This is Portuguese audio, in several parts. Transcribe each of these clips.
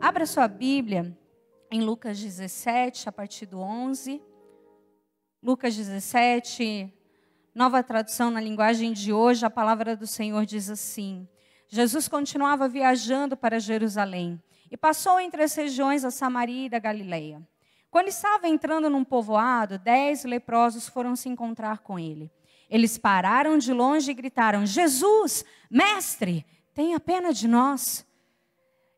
Abra sua Bíblia em Lucas 17, a partir do 11. Lucas 17, nova tradução na linguagem de hoje, a palavra do Senhor diz assim: Jesus continuava viajando para Jerusalém e passou entre as regiões da Samaria e da Galileia. Quando estava entrando num povoado, 10 leprosos foram se encontrar com ele. Eles pararam de longe e gritaram: Jesus, mestre, tenha pena de nós.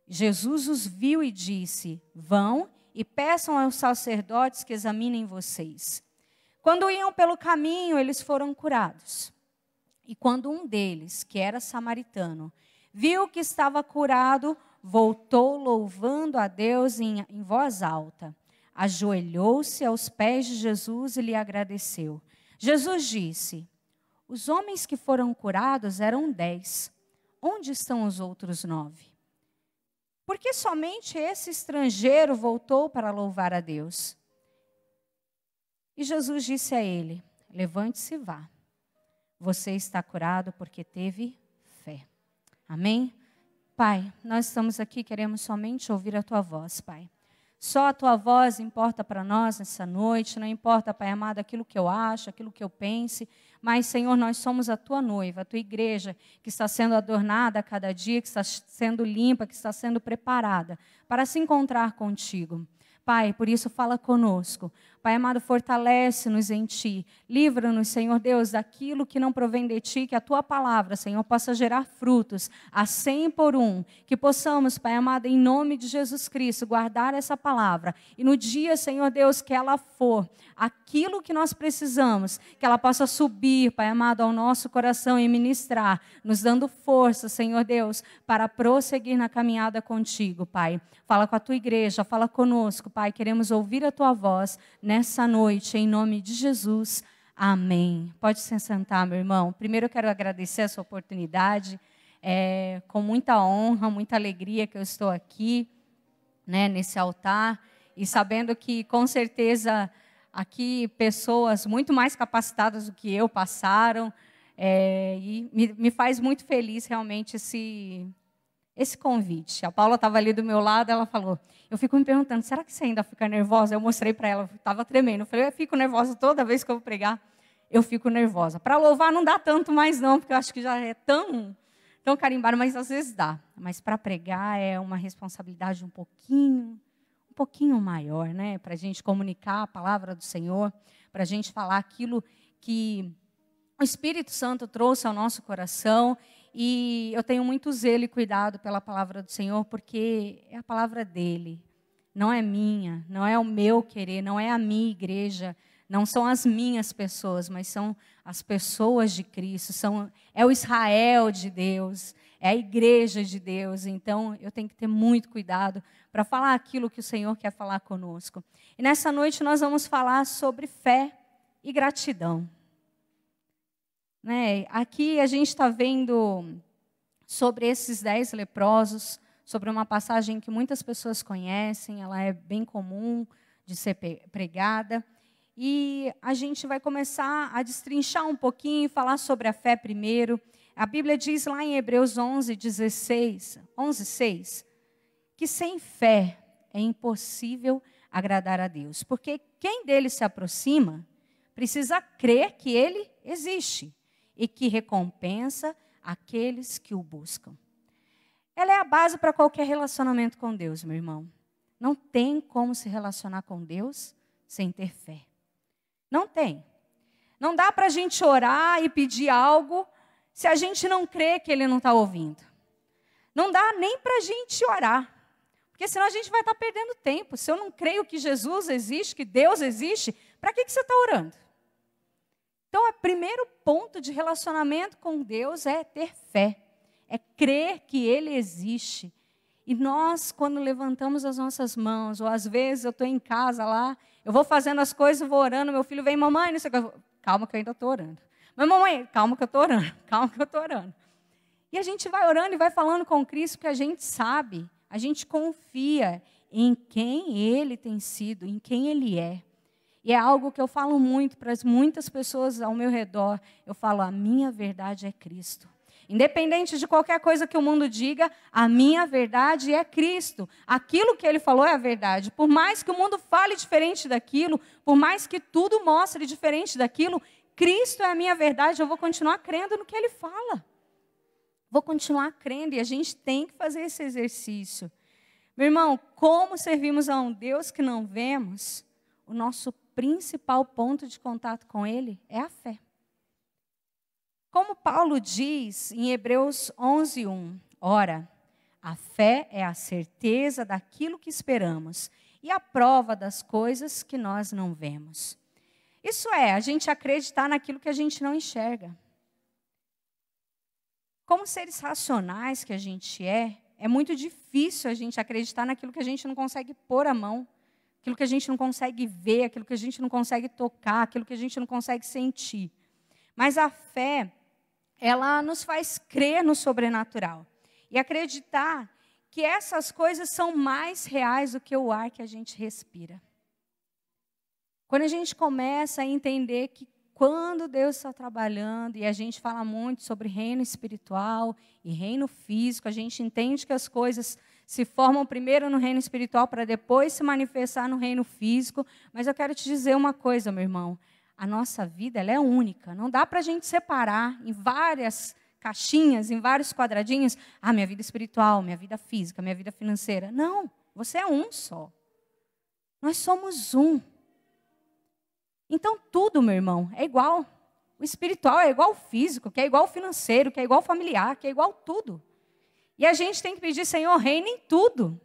Jesus os viu e disse: vão e peçam aos sacerdotes que examinem vocês. Quando iam pelo caminho, eles foram curados. E quando um deles, que era samaritano, viu que estava curado, voltou louvando a Deus em voz alta. Ajoelhou-se aos pés de Jesus e lhe agradeceu. Jesus disse: os homens que foram curados eram 10. Onde estão os outros 9? Por que somente esse estrangeiro voltou para louvar a Deus? E Jesus disse a ele: levante-se e vá. Você está curado porque teve fé. Amém? Pai, nós estamos aqui, queremos somente ouvir a Tua voz, Pai. Só a Tua voz importa para nós nessa noite, não importa, Pai amado, aquilo que eu acho, aquilo que eu pense, mas, Senhor, nós somos a Tua noiva, a Tua igreja, que está sendo adornada a cada dia, que está sendo limpa, que está sendo preparada para se encontrar contigo. Pai, por isso fala conosco. Pai amado, fortalece-nos em Ti. Livra-nos, Senhor Deus, daquilo que não provém de Ti, que a Tua palavra, Senhor, possa gerar frutos a 100 por 1. Que possamos, Pai amado, em nome de Jesus Cristo, guardar essa palavra. E no dia, Senhor Deus, que ela for aquilo que nós precisamos, que ela possa subir, Pai amado, ao nosso coração e ministrar, nos dando força, Senhor Deus, para prosseguir na caminhada contigo, Pai. Fala com a Tua igreja, fala conosco, Pai. Queremos ouvir a Tua voz nessa noite, em nome de Jesus. Amém. Pode se sentar, meu irmão. Primeiro eu quero agradecer essa oportunidade. Com muita honra, muita alegria que eu estou aqui, né, nesse altar. E sabendo que, com certeza, aqui pessoas muito mais capacitadas do que eu passaram. E me faz muito feliz realmente esse convite. A Paula estava ali do meu lado, ela falou, eu fico me perguntando, será que você ainda fica nervosa? Eu mostrei para ela, estava tremendo. Eu falei, eu fico nervosa toda vez que eu vou pregar, eu fico nervosa. Para louvar não dá tanto mais não, porque eu acho que já é tão carimbado, mas às vezes dá. Mas para pregar é uma responsabilidade um pouquinho maior, né? Para a gente comunicar a palavra do Senhor, para a gente falar aquilo que o Espírito Santo trouxe ao nosso coração. E eu tenho muito zelo e cuidado pela palavra do Senhor, porque é a palavra dele, não é minha, não é o meu querer, não é a minha igreja, não são as minhas pessoas, mas são as pessoas de Cristo, é o Israel de Deus, é a igreja de Deus. Então eu tenho que ter muito cuidado para falar aquilo que o Senhor quer falar conosco. E nessa noite nós vamos falar sobre fé e gratidão. Aqui a gente está vendo sobre esses 10 leprosos, sobre uma passagem que muitas pessoas conhecem, ela é bem comum de ser pregada. E a gente vai começar a destrinchar um pouquinho, falar sobre a fé primeiro. A Bíblia diz lá em Hebreus 11:6, que sem fé é impossível agradar a Deus. Porque quem dele se aproxima precisa crer que ele existe e que recompensa aqueles que o buscam. Ela é a base para qualquer relacionamento com Deus, meu irmão. Não tem como se relacionar com Deus sem ter fé. Não tem. Não dá para a gente orar e pedir algo se a gente não crê que Ele não está ouvindo. Não dá nem para a gente orar, porque senão a gente vai estar perdendo tempo. Se eu não creio que Jesus existe, que Deus existe, para que você está orando? Então, o primeiro ponto de relacionamento com Deus é ter fé, é crer que Ele existe. E nós, quando levantamos as nossas mãos, ou às vezes eu estou em casa lá, eu vou fazendo as coisas, vou orando, meu filho vem, mamãe, não sei o que, calma que eu ainda estou orando. Mas mamãe, calma que eu estou orando, calma que eu estou orando. E a gente vai orando e vai falando com Cristo, porque a gente sabe, a gente confia em quem Ele tem sido, em quem Ele é. E é algo que eu falo muito para muitas pessoas ao meu redor. Eu falo, a minha verdade é Cristo. Independente de qualquer coisa que o mundo diga, a minha verdade é Cristo. Aquilo que ele falou é a verdade. Por mais que o mundo fale diferente daquilo, por mais que tudo mostre diferente daquilo, Cristo é a minha verdade. Eu vou continuar crendo no que ele fala. Vou continuar crendo e a gente tem que fazer esse exercício. Meu irmão, como servimos a um Deus que não vemos, o nosso principal ponto de contato com ele é a fé. Como Paulo diz em Hebreus 11:1, ora, a fé é a certeza daquilo que esperamos e a prova das coisas que nós não vemos. Isso é, a gente acreditar naquilo que a gente não enxerga. Como seres racionais que a gente é muito difícil a gente acreditar naquilo que a gente não consegue pôr a mão, aquilo que a gente não consegue ver, aquilo que a gente não consegue tocar, aquilo que a gente não consegue sentir. Mas a fé, ela nos faz crer no sobrenatural e acreditar que essas coisas são mais reais do que o ar que a gente respira. Quando a gente começa a entender que quando Deus está trabalhando, e a gente fala muito sobre reino espiritual e reino físico, a gente entende que as coisas se formam primeiro no reino espiritual para depois se manifestar no reino físico. Mas eu quero te dizer uma coisa, meu irmão. A nossa vida, ela é única. Não dá para a gente separar em várias caixinhas, em vários quadradinhos. Ah, minha vida espiritual, minha vida física, minha vida financeira. Não, você é um só. Nós somos um. Então, tudo, meu irmão, é igual. O espiritual é igual ao físico, que é igual ao financeiro, que é igual ao familiar, que é igual a tudo. E a gente tem que pedir, Senhor, reina em tudo.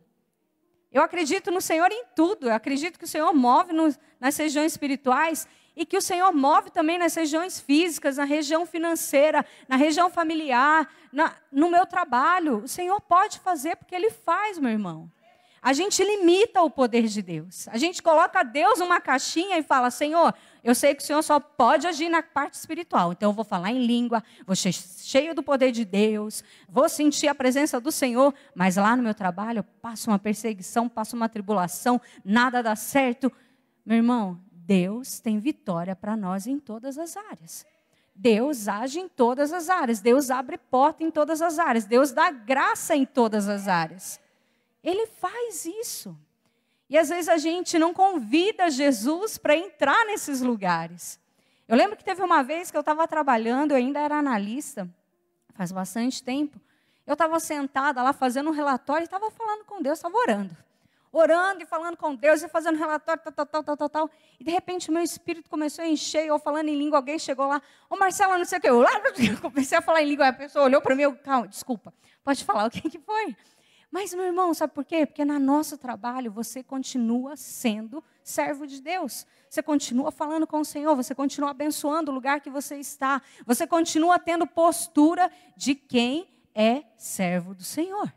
Eu acredito no Senhor em tudo. Eu acredito que o Senhor move nas regiões espirituais e que o Senhor move também nas regiões físicas, na região financeira, na região familiar, no meu trabalho. O Senhor pode fazer porque Ele faz, meu irmão. A gente limita o poder de Deus. A gente coloca Deus numa caixinha e fala, Senhor, eu sei que o Senhor só pode agir na parte espiritual. Então eu vou falar em língua, vou ser cheio do poder de Deus, vou sentir a presença do Senhor, mas lá no meu trabalho eu passo uma perseguição, passo uma tribulação, nada dá certo. Meu irmão, Deus tem vitória para nós em todas as áreas. Deus age em todas as áreas. Deus abre porta em todas as áreas. Deus dá graça em todas as áreas. Ele faz isso. E às vezes a gente não convida Jesus para entrar nesses lugares. Eu lembro que teve uma vez que eu estava trabalhando, eu ainda era analista, faz bastante tempo. Eu estava sentada lá fazendo um relatório e estava falando com Deus, estava orando. Orando e falando com Deus e fazendo relatório, tal. E de repente o meu espírito começou a encher, eu falando em língua, alguém chegou lá, ô Marcela, não sei o que, eu comecei a falar em língua, a pessoa olhou para mim, calma, desculpa, pode falar o que foi? Mas, meu irmão, sabe por quê? Porque no nosso trabalho você continua sendo servo de Deus. Você continua falando com o Senhor, você continua abençoando o lugar que você está. Você continua tendo postura de quem é servo do Senhor.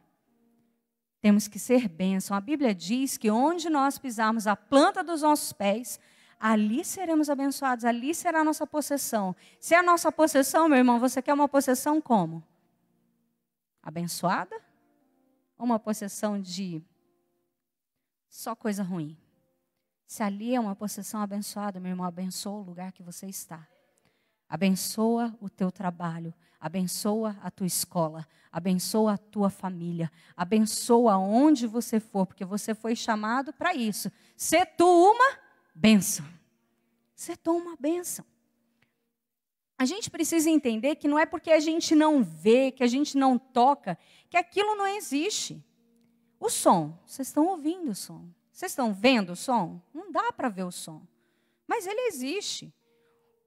Temos que ser bênção. A Bíblia diz que onde nós pisarmos a planta dos nossos pés, ali seremos abençoados, ali será a nossa possessão. Se é a nossa possessão, meu irmão, você quer uma possessão como? Abençoada? Ou uma possessão de só coisa ruim? Se ali é uma possessão abençoada, meu irmão, abençoa o lugar que você está. Abençoa o teu trabalho. Abençoa a tua escola. Abençoa a tua família. Abençoa onde você for, porque você foi chamado para isso. Sê tu uma bênção. Sê tu uma bênção. A gente precisa entender que não é porque a gente não vê, que a gente não toca, que aquilo não existe. O som, vocês estão ouvindo o som? Vocês estão vendo o som? Não dá para ver o som. Mas ele existe.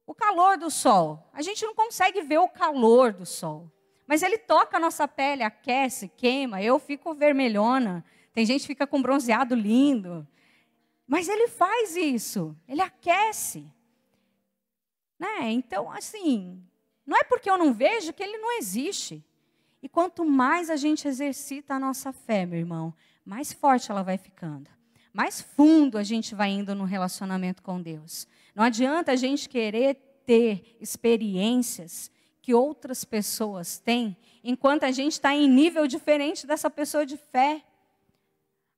O calor do sol, a gente não consegue ver o calor do sol. Mas ele toca a nossa pele, aquece, queima. Eu fico vermelhona. Tem gente que fica com bronzeado lindo. Mas ele faz isso. Ele aquece. Né? Então, assim, não é porque eu não vejo que ele não existe. E quanto mais a gente exercita a nossa fé, meu irmão, mais forte ela vai ficando. Mais fundo a gente vai indo no relacionamento com Deus. Não adianta a gente querer ter experiências que outras pessoas têm, enquanto a gente está em nível diferente dessa pessoa de fé.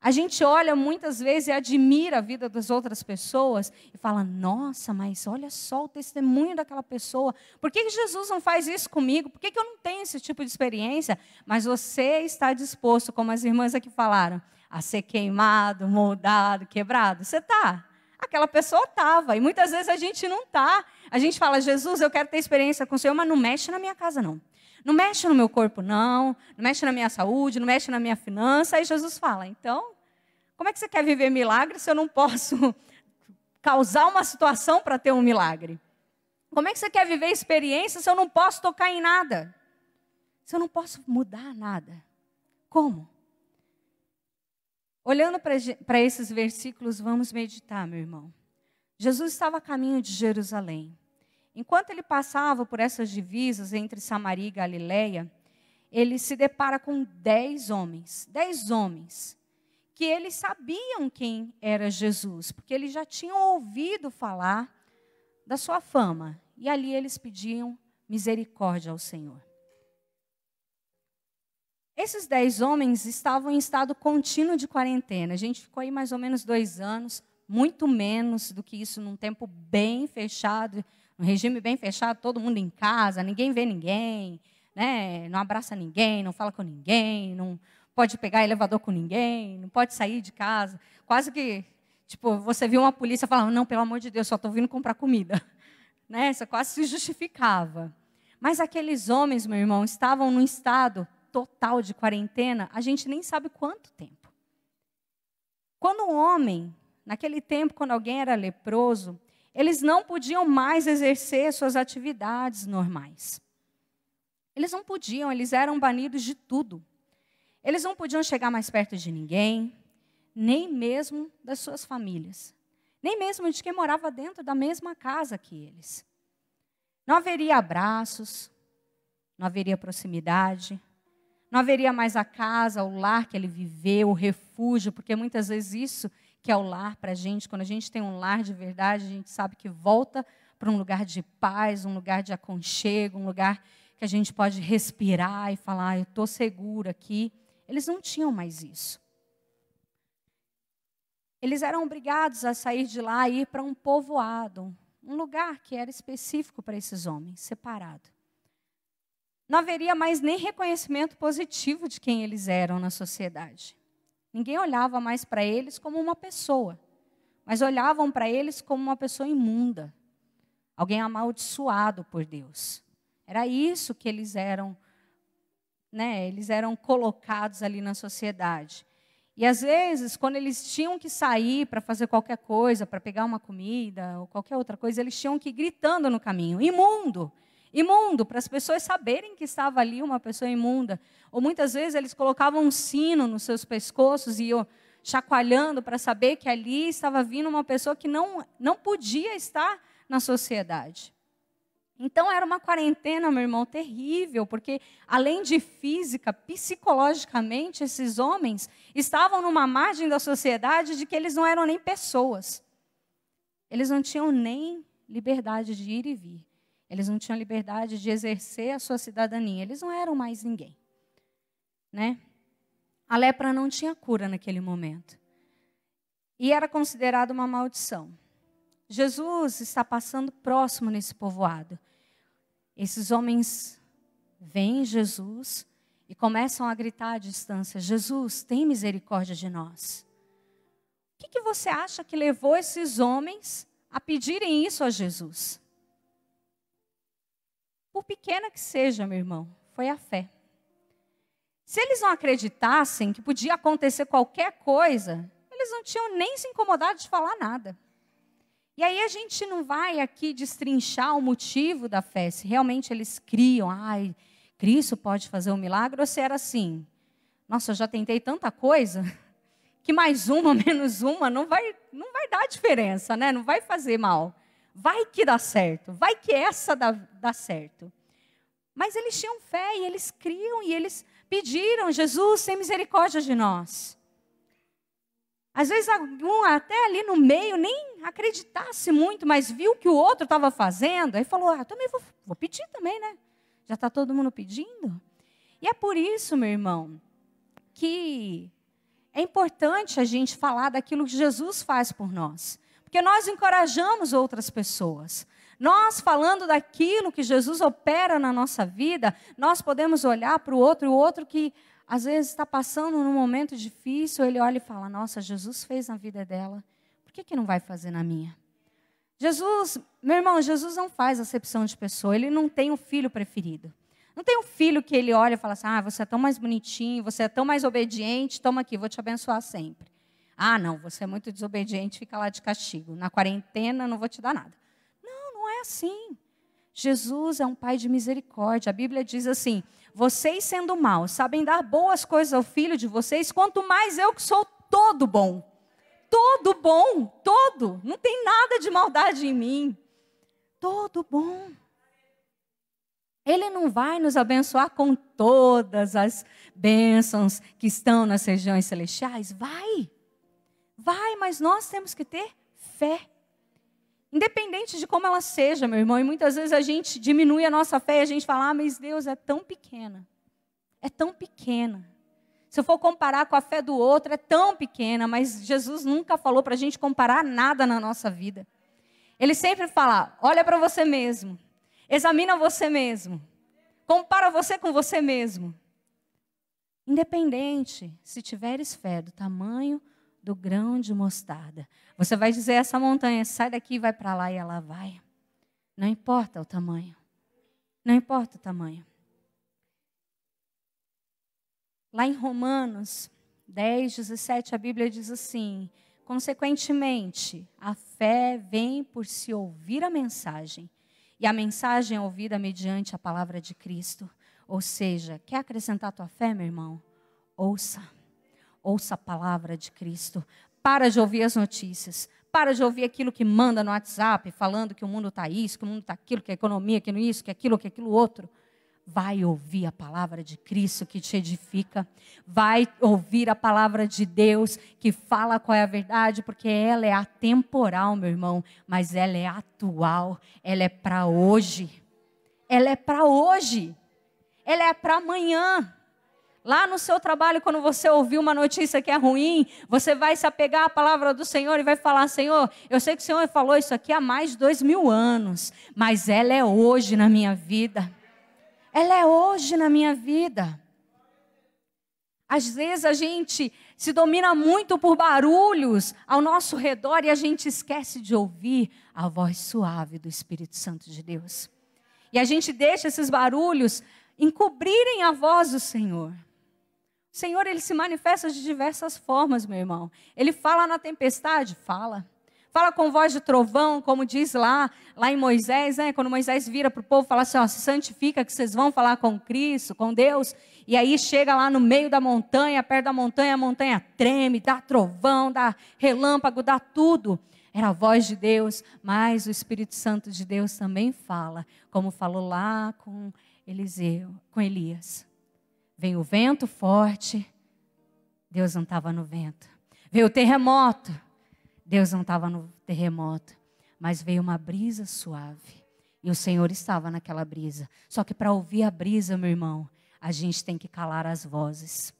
A gente olha muitas vezes e admira a vida das outras pessoas e fala, nossa, mas olha só o testemunho daquela pessoa. Por que Jesus não faz isso comigo? Por que eu não tenho esse tipo de experiência? Mas você está disposto, como as irmãs aqui falaram, a ser queimado, moldado, quebrado? Você está. Aquela pessoa estava. E muitas vezes a gente não está. A gente fala, Jesus, eu quero ter experiência com o Senhor, mas não mexe na minha casa, não. Não mexe no meu corpo, não. Não mexe na minha saúde, não mexe na minha finança. Aí Jesus fala, então, como é que você quer viver milagre se eu não posso causar uma situação para ter um milagre? Como é que você quer viver experiência se eu não posso tocar em nada? Se eu não posso mudar nada? Como? Olhando para esses versículos, vamos meditar, meu irmão. Jesus estava a caminho de Jerusalém. Enquanto ele passava por essas divisas entre Samaria e Galileia, ele se depara com 10 homens. 10 homens que eles sabiam quem era Jesus, porque eles já tinham ouvido falar da sua fama. E ali eles pediam misericórdia ao Senhor. Esses 10 homens estavam em estado contínuo de quarentena. A gente ficou aí mais ou menos 2 anos, muito menos do que isso, num tempo bem fechado, um regime bem fechado, todo mundo em casa, ninguém vê ninguém, né? Não abraça ninguém, não fala com ninguém, não pode pegar elevador com ninguém, não pode sair de casa. Quase que, tipo, você viu uma polícia falando, não, pelo amor de Deus, só estou vindo comprar comida. Né? Isso quase se justificava. Mas aqueles homens, meu irmão, estavam num estado total de quarentena, a gente nem sabe quanto tempo. Quando um homem, naquele tempo, quando alguém era leproso, eles não podiam mais exercer suas atividades normais. Eles não podiam, eles eram banidos de tudo. Eles não podiam chegar mais perto de ninguém, nem mesmo das suas famílias, nem mesmo de quem morava dentro da mesma casa que eles. Não haveria abraços, não haveria proximidade, não haveria mais a casa, o lar que ele viveu, o refúgio, porque muitas vezes isso que é o lar para a gente, quando a gente tem um lar de verdade, a gente sabe que volta para um lugar de paz, um lugar de aconchego, um lugar que a gente pode respirar e falar, eu estou seguro aqui. Eles não tinham mais isso. Eles eram obrigados a sair de lá e ir para um povoado, um lugar que era específico para esses homens, separado. Não haveria mais nem reconhecimento positivo de quem eles eram na sociedade. Ninguém olhava mais para eles como uma pessoa, mas olhavam para eles como uma pessoa imunda, alguém amaldiçoado por Deus. Era isso que eles eram, né? Eles eram colocados ali na sociedade. E às vezes, quando eles tinham que sair para fazer qualquer coisa, para pegar uma comida ou qualquer outra coisa, eles tinham que ir gritando no caminho, imundo. Imundo, para as pessoas saberem que estava ali uma pessoa imunda. Ou muitas vezes eles colocavam um sino nos seus pescoços e iam chacoalhando para saber que ali estava vindo uma pessoa que não podia estar na sociedade. Então era uma quarentena, meu irmão, terrível, porque além de física, psicologicamente, esses homens estavam numa margem da sociedade de que eles não eram nem pessoas. Eles não tinham nem liberdade de ir e vir. Eles não tinham liberdade de exercer a sua cidadania. Eles não eram mais ninguém. Né? A lepra não tinha cura naquele momento. E era considerada uma maldição. Jesus está passando próximo nesse povoado. Esses homens veem Jesus e começam a gritar à distância, Jesus, tem misericórdia de nós. O que você acha que levou esses homens a pedirem isso a Jesus? Por pequena que seja, meu irmão, foi a fé. Se eles não acreditassem que podia acontecer qualquer coisa, eles não tinham nem se incomodado de falar nada. E aí a gente não vai aqui destrinchar o motivo da fé, se realmente eles criam, Cristo pode fazer um milagre, ou se era assim, nossa, eu já tentei tanta coisa, que mais uma, menos uma, não vai dar diferença, né? Não vai fazer mal. Vai que dá certo, vai que essa dá certo. Mas eles tinham fé e eles criam e eles pediram, Jesus, tem misericórdia de nós. Às vezes algum até ali no meio nem acreditasse muito, mas viu que o outro estava fazendo, aí falou, também vou pedir também, né? Já está todo mundo pedindo. E é por isso, meu irmão, que é importante a gente falar daquilo que Jesus faz por nós. Porque nós encorajamos outras pessoas. Nós falando daquilo que Jesus opera na nossa vida, nós podemos olhar para o outro que às vezes está passando num momento difícil, ele olha e fala, nossa, Jesus fez na vida dela, por que não vai fazer na minha? Jesus, meu irmão, Jesus não faz acepção de pessoa, ele não tem um filho preferido. Não tem um filho que ele olha e fala assim, você é tão mais bonitinho, você é tão mais obediente, toma aqui, vou te abençoar sempre. Não, você é muito desobediente, fica lá de castigo. Na quarentena não vou te dar nada. Não é assim. Jesus é um pai de misericórdia. A Bíblia diz assim, vocês sendo maus, sabem dar boas coisas ao filho de vocês, quanto mais eu que sou todo bom. Todo bom, todo. Não tem nada de maldade em mim. Todo bom. Ele não vai nos abençoar com todas as bênçãos que estão nas regiões celestiais? Vai, mas nós temos que ter fé. Independente de como ela seja, meu irmão, e muitas vezes a gente diminui a nossa fé e a gente fala, mas Deus é tão pequena. É tão pequena. Se eu for comparar com a fé do outro, é tão pequena, mas Jesus nunca falou para a gente comparar nada na nossa vida. Ele sempre fala, olha para você mesmo. Examina você mesmo. Compara você com você mesmo. Independente, se tiveres fé do tamanho do grão de mostarda, você vai dizer a essa montanha, sai daqui e vai para lá, e ela vai. Não importa o tamanho. Não importa o tamanho. Lá em Romanos 10, 17, a Bíblia diz assim, consequentemente, a fé vem por se ouvir a mensagem, e a mensagem é ouvida mediante a palavra de Cristo. Ou seja, quer acrescentar a tua fé, meu irmão? Ouça a palavra de Cristo. Para de ouvir as notícias. Para de ouvir aquilo que manda no WhatsApp, falando que o mundo está isso, que o mundo está aquilo, que a economia, que isso, que aquilo outro. Vai ouvir a palavra de Cristo que te edifica. Vai ouvir a palavra de Deus que fala qual é a verdade, porque ela é atemporal, meu irmão, mas ela é atual, ela é para hoje. Ela é para hoje. Ela é para amanhã. Lá no seu trabalho, quando você ouvir uma notícia que é ruim, você vai se apegar à palavra do Senhor e vai falar, Senhor, eu sei que o Senhor falou isso aqui há mais de 2000 anos, mas ela é hoje na minha vida. Ela é hoje na minha vida. Às vezes a gente se domina muito por barulhos ao nosso redor e a gente esquece de ouvir a voz suave do Espírito Santo de Deus. E a gente deixa esses barulhos encobrirem a voz do Senhor. O Senhor, Ele se manifesta de diversas formas, meu irmão. Ele fala na tempestade? Fala. Fala com voz de trovão, como diz lá em Moisés, né? Quando Moisés vira para o povo e fala assim, se santifica que vocês vão falar com Cristo, com Deus. E aí chega lá no meio da montanha, perto da montanha, a montanha treme, dá trovão, dá relâmpago, dá tudo. Era a voz de Deus, mas o Espírito Santo de Deus também fala, como falou lá com Eliseu, com Elias. Veio o vento forte, Deus não estava no vento. Veio o terremoto, Deus não estava no terremoto, mas veio uma brisa suave. E o Senhor estava naquela brisa. Só que para ouvir a brisa, meu irmão, a gente tem que calar as vozes.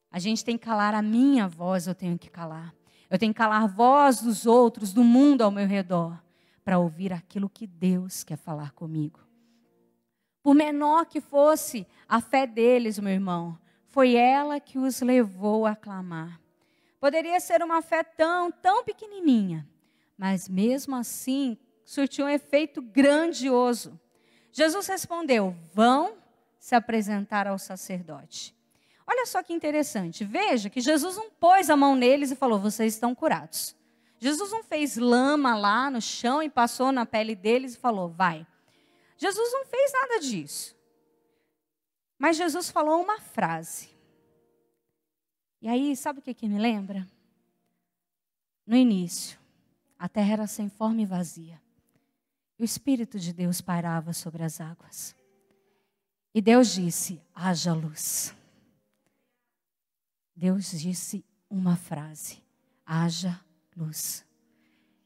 A gente tem que calar a minha voz, eu tenho que calar. Eu tenho que calar a voz dos outros, do mundo ao meu redor, para ouvir aquilo que Deus quer falar comigo. Por menor que fosse a fé deles, meu irmão, foi ela que os levou a clamar. Poderia ser uma fé tão pequenininha, mas mesmo assim surtiu um efeito grandioso. Jesus respondeu, vão se apresentar ao sacerdote. Olha só que interessante, veja que Jesus não pôs a mão neles e falou, vocês estão curados. Jesus não fez lama lá no chão e passou na pele deles e falou, vai. Jesus não fez nada disso. Mas Jesus falou uma frase. E aí, sabe o que me lembra? No início, a terra era sem forma e vazia. E o Espírito de Deus pairava sobre as águas. E Deus disse, haja luz. Deus disse uma frase, haja luz.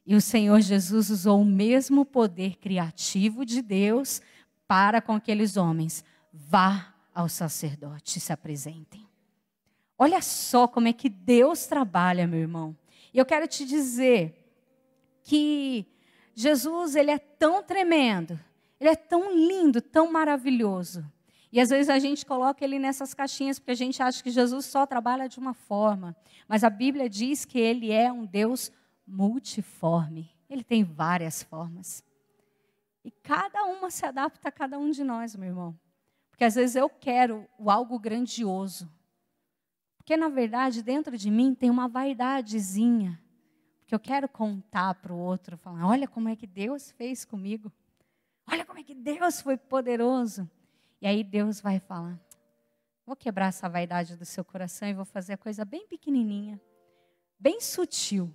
E o Senhor Jesus usou o mesmo poder criativo de Deus para com aqueles homens. Vá ao sacerdote, se apresentem. Olha só como é que Deus trabalha, meu irmão. E eu quero te dizer que Jesus, ele é tão tremendo, ele é tão lindo, tão maravilhoso. E às vezes a gente coloca ele nessas caixinhas porque a gente acha que Jesus só trabalha de uma forma. Mas a Bíblia diz que ele é um Deus multiforme. Ele tem várias formas. E cada uma se adapta a cada um de nós, meu irmão. Porque às vezes eu quero algo grandioso. Porque na verdade dentro de mim tem uma vaidadezinha. Porque eu quero contar para o outro, falar, olha como é que Deus fez comigo. Olha como é que Deus foi poderoso. E aí Deus vai falar, vou quebrar essa vaidade do seu coração e vou fazer a coisa bem pequenininha, bem sutil.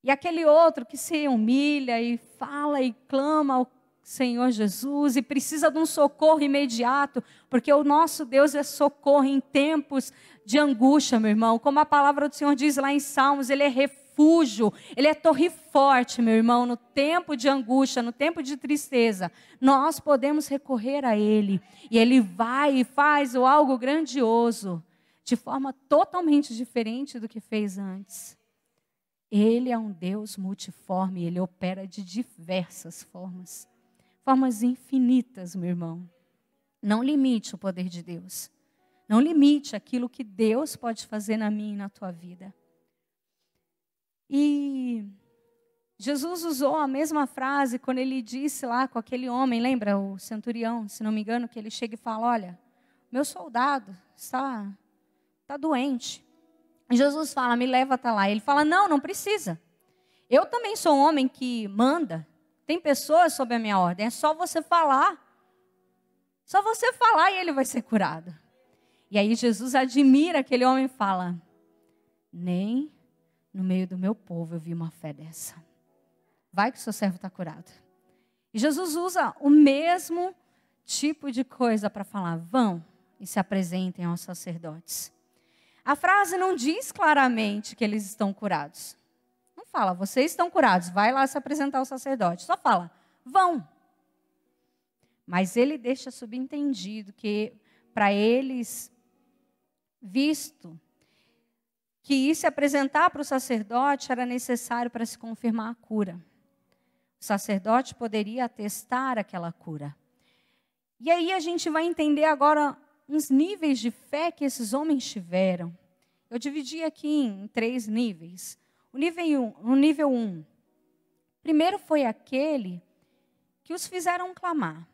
E aquele outro que se humilha e fala e clama ao Senhor Jesus e precisa de um socorro imediato, porque o nosso Deus é socorro em tempos de angústia, meu irmão. Como a palavra do Senhor diz lá em Salmos, ele é refúgio, ele é torre forte, meu irmão. No tempo de angústia, no tempo de tristeza, nós podemos recorrer a ele. E ele vai e faz algo grandioso, de forma totalmente diferente do que fez antes. Ele é um Deus multiforme, ele opera de diversas formas. Formas infinitas, meu irmão. Não limite o poder de Deus. Não limite aquilo que Deus pode fazer na minha e na tua vida. E Jesus usou a mesma frase quando ele disse lá com aquele homem, lembra o centurião, se não me engano, que ele chega e fala, olha, meu soldado está doente. E Jesus fala, me leva até lá. Ele fala, não precisa. Eu também sou um homem que manda. Tem pessoas sob a minha ordem. É só você falar. Só você falar e ele vai ser curado. E aí Jesus admira aquele homem e fala, nem no meio do meu povo eu vi uma fé dessa. Vai que o seu servo está curado. E Jesus usa o mesmo tipo de coisa para falar, vão e se apresentem aos sacerdotes. A frase não diz claramente que eles estão curados. Não fala, vocês estão curados, vai lá se apresentar ao sacerdote. Só fala, vão. Mas ele deixa subentendido que para eles, visto que ir se apresentar para o sacerdote era necessário para se confirmar a cura. O sacerdote poderia atestar aquela cura. E aí a gente vai entender agora uns níveis de fé que esses homens tiveram. Eu dividi aqui em 3 níveis. O nível 1. Primeiro foi aquele que os fizeram clamar.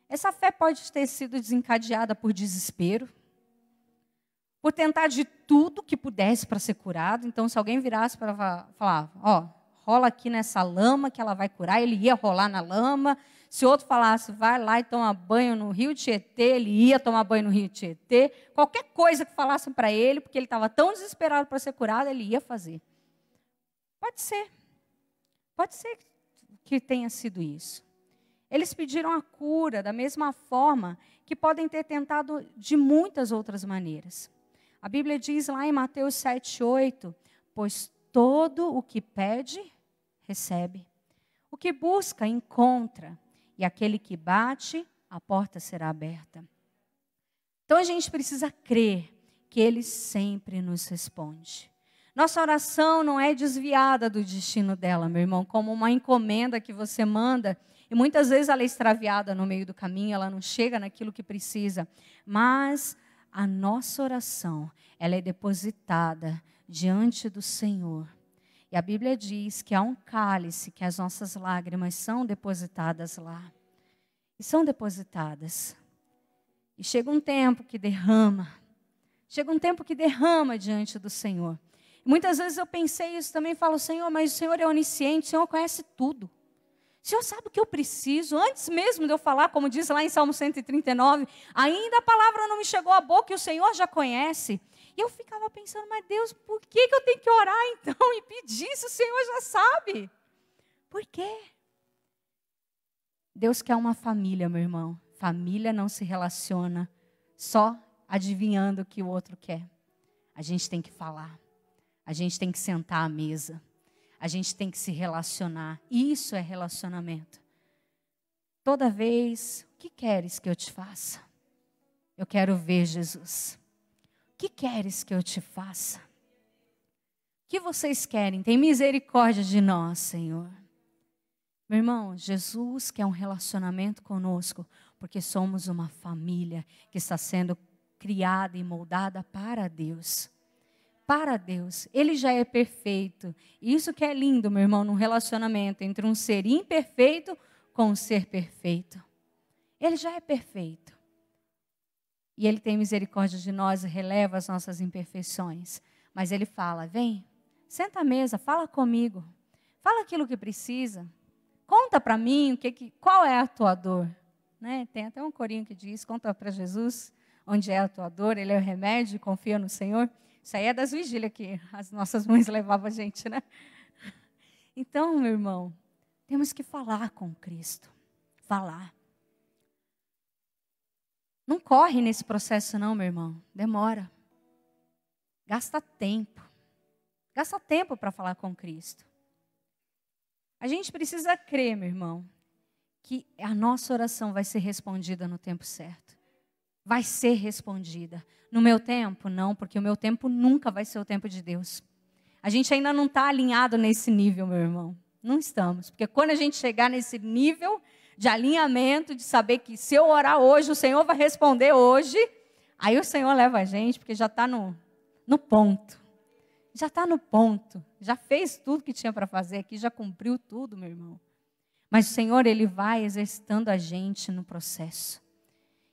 Essa fé pode ter sido desencadeada por desespero, por tentar de tudo que pudesse para ser curado. Então, se alguém virasse para falar, rola aqui nessa lama que ela vai curar, ele ia rolar na lama. Se outro falasse, vai lá e toma banho no rio Tietê, ele ia tomar banho no rio Tietê. Qualquer coisa que falassem para ele, porque ele estava tão desesperado para ser curado, ele ia fazer. Pode ser. Pode ser que tenha sido isso. Eles pediram a cura da mesma forma que podem ter tentado de muitas outras maneiras. A Bíblia diz lá em Mateus 7:8, pois todo o que pede, recebe. O que busca, encontra. E aquele que bate, a porta será aberta. Então a gente precisa crer que Ele sempre nos responde. Nossa oração não é desviada do destino dela, meu irmão, como uma encomenda que você manda. E muitas vezes ela é extraviada no meio do caminho, ela não chega naquilo que precisa. Mas a nossa oração, ela é depositada diante do Senhor. E a Bíblia diz que há um cálice, que as nossas lágrimas são depositadas lá. E são depositadas. E chega um tempo que derrama. Chega um tempo que derrama diante do Senhor. E muitas vezes eu pensei isso também, falo, Senhor, mas o Senhor é onisciente, o Senhor conhece tudo. O Senhor sabe o que eu preciso. Antes mesmo de eu falar, como diz lá em Salmo 139, ainda a palavra não me chegou à boca e o Senhor já conhece. E eu ficava pensando, mas Deus, por que eu tenho que orar então e pedir se o Senhor já sabe? Por quê? Deus quer uma família, meu irmão. Família não se relaciona só adivinhando o que o outro quer. A gente tem que falar. A gente tem que sentar à mesa. A gente tem que se relacionar. Isso é relacionamento. Toda vez, o que queres que eu te faça? Eu quero ver Jesus. que queres que eu te faça? O que vocês querem? Tem misericórdia de nós, Senhor. Meu irmão, Jesus quer um relacionamento conosco, porque somos uma família que está sendo criada e moldada para Deus. Para Deus. Ele já é perfeito. E isso que é lindo, meu irmão, num relacionamento entre um ser imperfeito com um ser perfeito. Ele já é perfeito. E Ele tem misericórdia de nós e releva as nossas imperfeições. Mas Ele fala, vem, senta à mesa, fala comigo. Fala aquilo que precisa. Conta para mim qual é a tua dor. Né? Tem até um corinho que diz, conta para Jesus onde é a tua dor, Ele é o remédio, confia no Senhor. Isso aí é das vigílias que as nossas mães levavam a gente, né? Então, meu irmão, temos que falar com Cristo. Falar. Não corre nesse processo não, meu irmão. Demora. Gasta tempo. Gasta tempo para falar com Cristo. A gente precisa crer, meu irmão, que a nossa oração vai ser respondida no tempo certo. Vai ser respondida. No meu tempo, não, porque o meu tempo nunca vai ser o tempo de Deus. A gente ainda não está alinhado nesse nível, meu irmão. Não estamos. Porque quando a gente chegar nesse nível de alinhamento, de saber que se eu orar hoje, o Senhor vai responder hoje, aí o Senhor leva a gente, porque já está no ponto. Já está no ponto. Já fez tudo que tinha para fazer aqui, já cumpriu tudo, meu irmão. Mas o Senhor, Ele vai exercitando a gente no processo.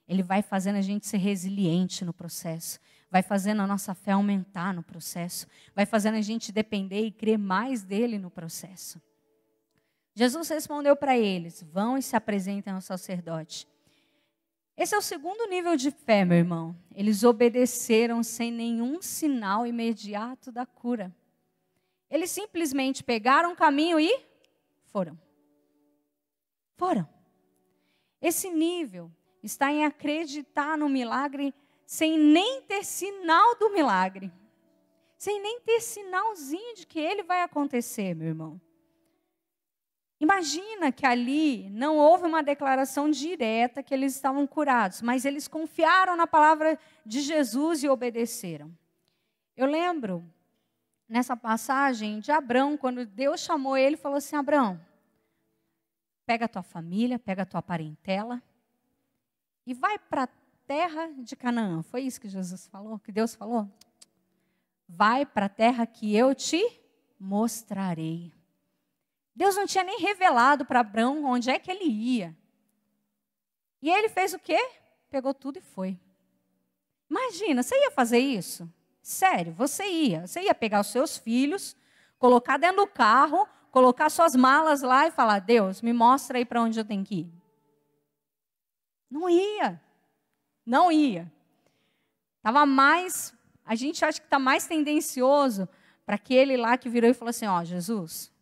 Ele vai fazendo a gente ser resiliente no processo. Vai fazendo a nossa fé aumentar no processo. Vai fazendo a gente depender e crer mais dEle no processo. Jesus respondeu para eles, vão e se apresentem ao sacerdote. Esse é o segundo nível de fé, meu irmão. Eles obedeceram sem nenhum sinal imediato da cura. Eles simplesmente pegaram o caminho e foram. Foram. Esse nível está em acreditar no milagre sem nem ter sinal do milagre. Sem nem ter sinalzinho de que ele vai acontecer, meu irmão. Imagina que ali não houve uma declaração direta que eles estavam curados, mas eles confiaram na palavra de Jesus e obedeceram. Eu lembro, nessa passagem, de Abrão, quando Deus chamou ele e falou assim, Abrão, pega a tua família, pega a tua parentela, e vai para a terra de Canaã. Foi isso que Jesus falou, que Deus falou? Vai para a terra que eu te mostrarei. Deus não tinha nem revelado para Abrão onde é que ele ia. E ele fez o quê? Pegou tudo e foi. Imagina, você ia fazer isso? Sério, você ia pegar os seus filhos, colocar dentro do carro, colocar suas malas lá e falar, Deus, me mostra aí para onde eu tenho que ir. Não ia. Não ia. A gente acha que está mais tendencioso para aquele lá que virou e falou assim, ó, Jesus,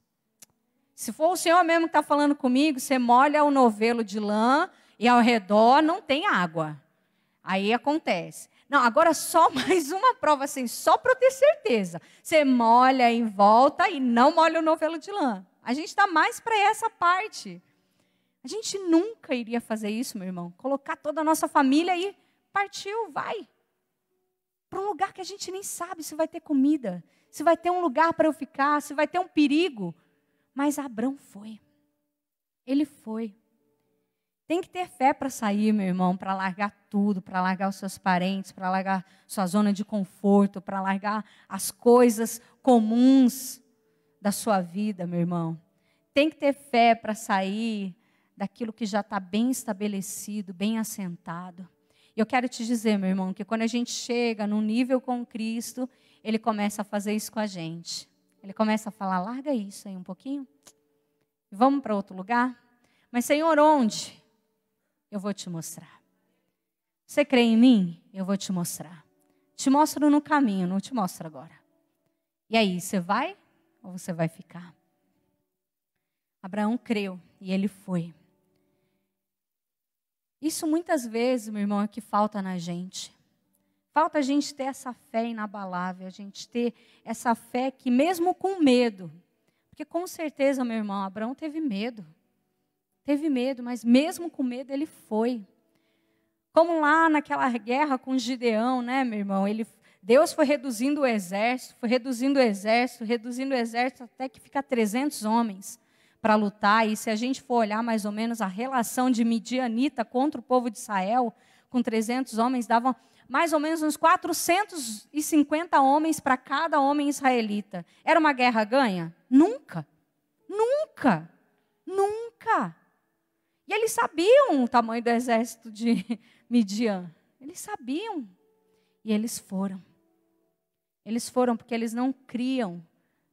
se for o Senhor mesmo que está falando comigo, você molha o novelo de lã e ao redor não tem água. Aí acontece. Não, agora só mais uma prova assim, só para eu ter certeza. Você molha em volta e não molha o novelo de lã. A gente está mais para essa parte. A gente nunca iria fazer isso, meu irmão. Colocar toda a nossa família e partiu, vai. Para um lugar que a gente nem sabe se vai ter comida, se vai ter um lugar para eu ficar, se vai ter um perigo. Mas Abrão foi. Ele foi. Tem que ter fé para sair, meu irmão, para largar tudo, para largar os seus parentes, para largar sua zona de conforto, para largar as coisas comuns da sua vida, meu irmão. Tem que ter fé para sair daquilo que já está bem estabelecido, bem assentado. E eu quero te dizer, meu irmão, que quando a gente chega num nível com Cristo, Ele começa a fazer isso com a gente. Ele começa a falar, larga isso aí um pouquinho. Vamos para outro lugar? Mas, Senhor, onde? Eu vou te mostrar. Você crê em mim? Eu vou te mostrar. Te mostro no caminho, não te mostro agora. E aí, você vai ou você vai ficar? Abraão creu e ele foi. Isso muitas vezes, meu irmão, é o que falta na gente. Falta a gente ter essa fé inabalável, a gente ter essa fé que mesmo com medo, porque com certeza, meu irmão, Abraão teve medo, mas mesmo com medo ele foi. Como lá naquela guerra com Gideão, né, meu irmão, ele Deus foi reduzindo o exército, reduzindo o exército, até que fica 300 homens para lutar. E se a gente for olhar mais ou menos a relação de Midianita contra o povo de Israel, com 300 homens, davam mais ou menos uns 450 homens para cada homem israelita. Era uma guerra ganha? Nunca. Nunca. Nunca. E eles sabiam o tamanho do exército de Midian. Eles sabiam. E eles foram. Eles foram porque eles não criam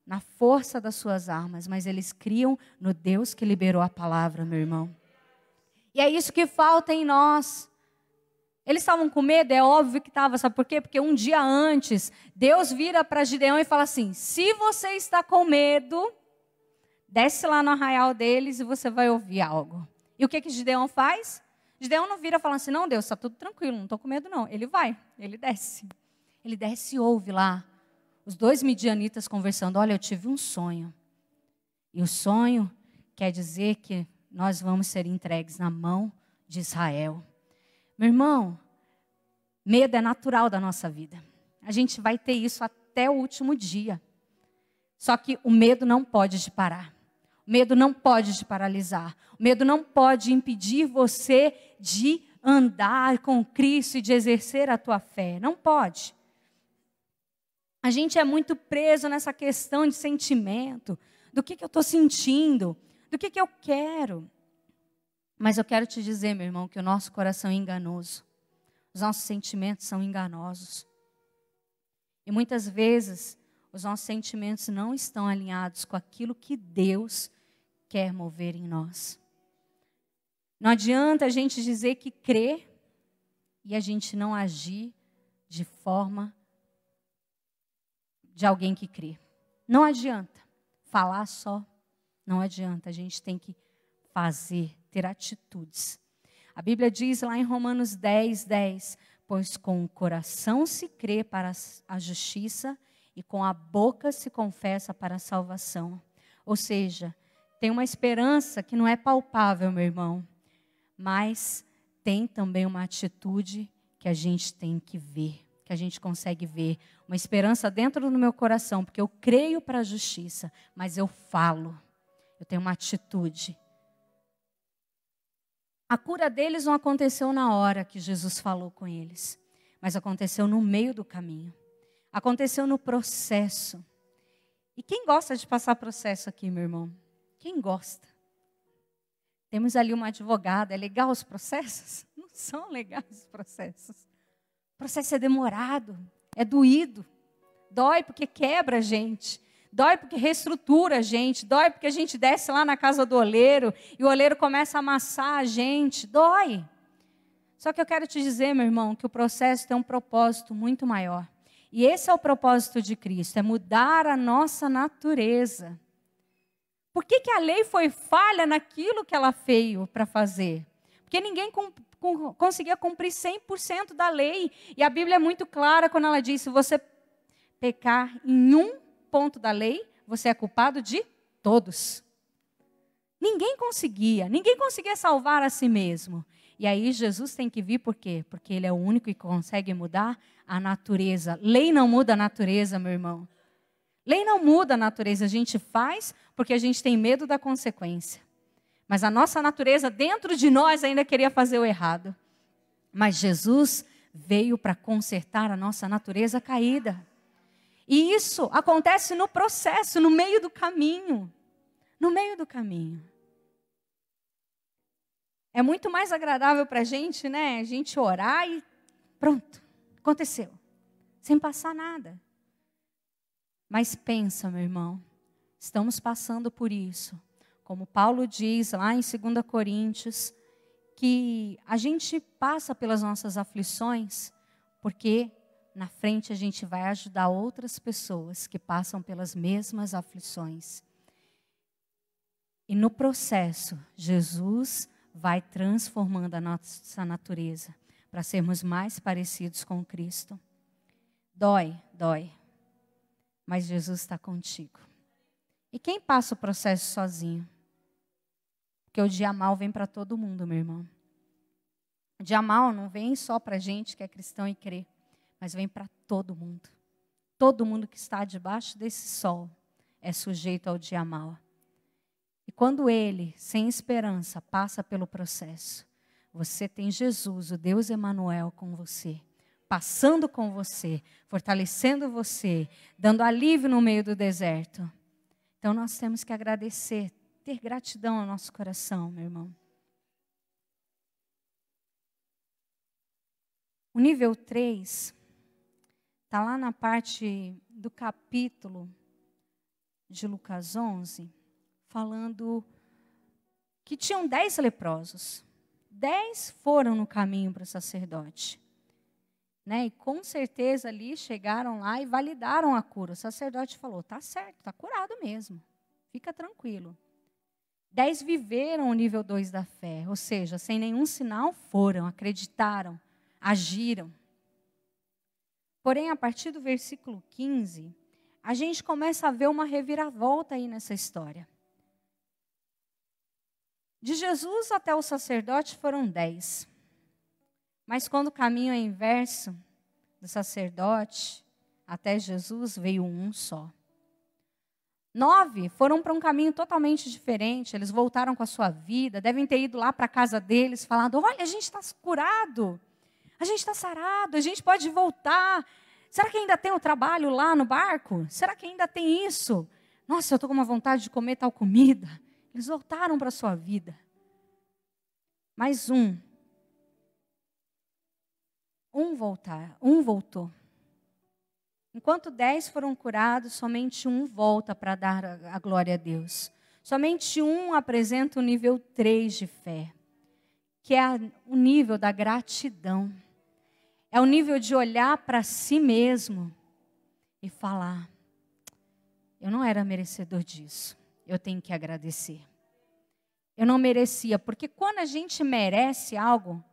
na força das suas armas, mas eles criam no Deus que liberou a palavra, meu irmão. E é isso que falta em nós. Eles estavam com medo? É óbvio que estava. Sabe por quê? Porque um dia antes, Deus vira para Gideão e fala assim: se você está com medo, desce lá no arraial deles e você vai ouvir algo. E o que Gideão faz? Gideão não vira e fala assim: não, Deus, está tudo tranquilo, não estou com medo não. Ele vai, ele desce. Ele desce e ouve lá os 2 midianitas conversando. Olha, eu tive um sonho. E o sonho quer dizer que nós vamos ser entregues na mão de Israel. Meu irmão, medo é natural da nossa vida. A gente vai ter isso até o último dia. Só que o medo não pode te parar. O medo não pode te paralisar. O medo não pode impedir você de andar com Cristo e de exercer a tua fé. Não pode. A gente é muito preso nessa questão de sentimento, do que eu estou sentindo, do que eu quero. Mas eu quero te dizer, meu irmão, que o nosso coração é enganoso. Os nossos sentimentos são enganosos. E muitas vezes, os nossos sentimentos não estão alinhados com aquilo que Deus quer mover em nós. Não adianta a gente dizer que crê e a gente não agir de forma de alguém que crê. Não adianta falar só, não adianta. A gente tem que fazer, ter atitudes. A Bíblia diz lá em Romanos 10:10, pois com o coração se crê para a justiça e com a boca se confessa para a salvação. Ou seja, tem uma esperança que não é palpável, meu irmão, mas tem também uma atitude que a gente tem que ver, que a gente consegue ver. Uma esperança dentro do meu coração, porque eu creio para a justiça, mas eu falo, eu tenho uma atitude. A cura deles não aconteceu na hora que Jesus falou com eles, mas aconteceu no meio do caminho. Aconteceu no processo. E quem gosta de passar processo aqui, meu irmão? Quem gosta? Temos ali uma advogada. É legal os processos? Não são legais os processos. O processo é demorado, é doído. Dói porque quebra a gente. Dói porque reestrutura a gente. Dói porque a gente desce lá na casa do oleiro e o oleiro começa a amassar a gente. Dói. Só que eu quero te dizer, meu irmão, que o processo tem um propósito muito maior. E esse é o propósito de Cristo, é mudar a nossa natureza. Por que a lei foi falha naquilo que ela veio para fazer? Porque ninguém conseguia cumprir 100% da lei. E a Bíblia é muito clara quando ela diz, se você pecar em um ponto da lei, você é culpado de todos. Ninguém conseguia salvar a si mesmo. E aí Jesus tem que vir por quê? Porque Ele é o único que consegue mudar a natureza. Lei não muda a natureza, meu irmão. Lei não muda a natureza, a gente faz porque a gente tem medo da consequência. Mas a nossa natureza dentro de nós ainda queria fazer o errado. Mas Jesus veio para consertar a nossa natureza caída. E isso acontece no processo, no meio do caminho. No meio do caminho. É muito mais agradável para a gente, né? A gente orar e pronto, aconteceu. Sem passar nada. Mas pensa, meu irmão, estamos passando por isso. Como Paulo diz lá em 2 Coríntios, que a gente passa pelas nossas aflições, porque na frente a gente vai ajudar outras pessoas que passam pelas mesmas aflições. E no processo, Jesus vai transformando a nossa natureza para sermos mais parecidos com Cristo. Dói. Mas Jesus está contigo. E quem passa o processo sozinho? Porque o dia mal vem para todo mundo, meu irmão. O dia mal não vem só para gente que é cristão e crê. mas vem para todo mundo. Todo mundo que está debaixo desse sol é sujeito ao dia mau. E quando ele, sem esperança, passa pelo processo, você tem Jesus, o Deus Emanuel, com você, passando com você, fortalecendo você, dando alívio no meio do deserto. Então nós temos que agradecer, ter gratidão no nosso coração, meu irmão. O nível 3 está lá na parte do capítulo de Lucas 11, falando que tinham 10 leprosos. 10 foram no caminho para o sacerdote. Né? E com certeza ali chegaram lá e validaram a cura. O sacerdote falou, tá certo, tá curado mesmo. Fica tranquilo. 10 viveram o nível 2 da fé, ou seja, sem nenhum sinal foram, acreditaram, agiram. Porém, a partir do versículo 15, a gente começa a ver uma reviravolta aí nessa história. De Jesus até o sacerdote foram 10. Mas quando o caminho é inverso, do sacerdote até Jesus, veio um só. 9 foram para um caminho totalmente diferente. Eles voltaram com a sua vida, devem ter ido lá para a casa deles, falando, olha, a gente está curado, a gente está sarado, a gente pode voltar. Será que ainda tem o trabalho lá no barco? Será que ainda tem isso? Nossa, eu estou com uma vontade de comer tal comida. Eles voltaram para a sua vida. Mais um voltou. Enquanto 10 foram curados, somente um volta para dar a glória a Deus. Somente um apresenta o nível 3 de fé, que é o nível da gratidão. É o nível de olhar para si mesmo e falar, eu não era merecedor disso, eu tenho que agradecer. Eu não merecia, porque quando a gente merece algo,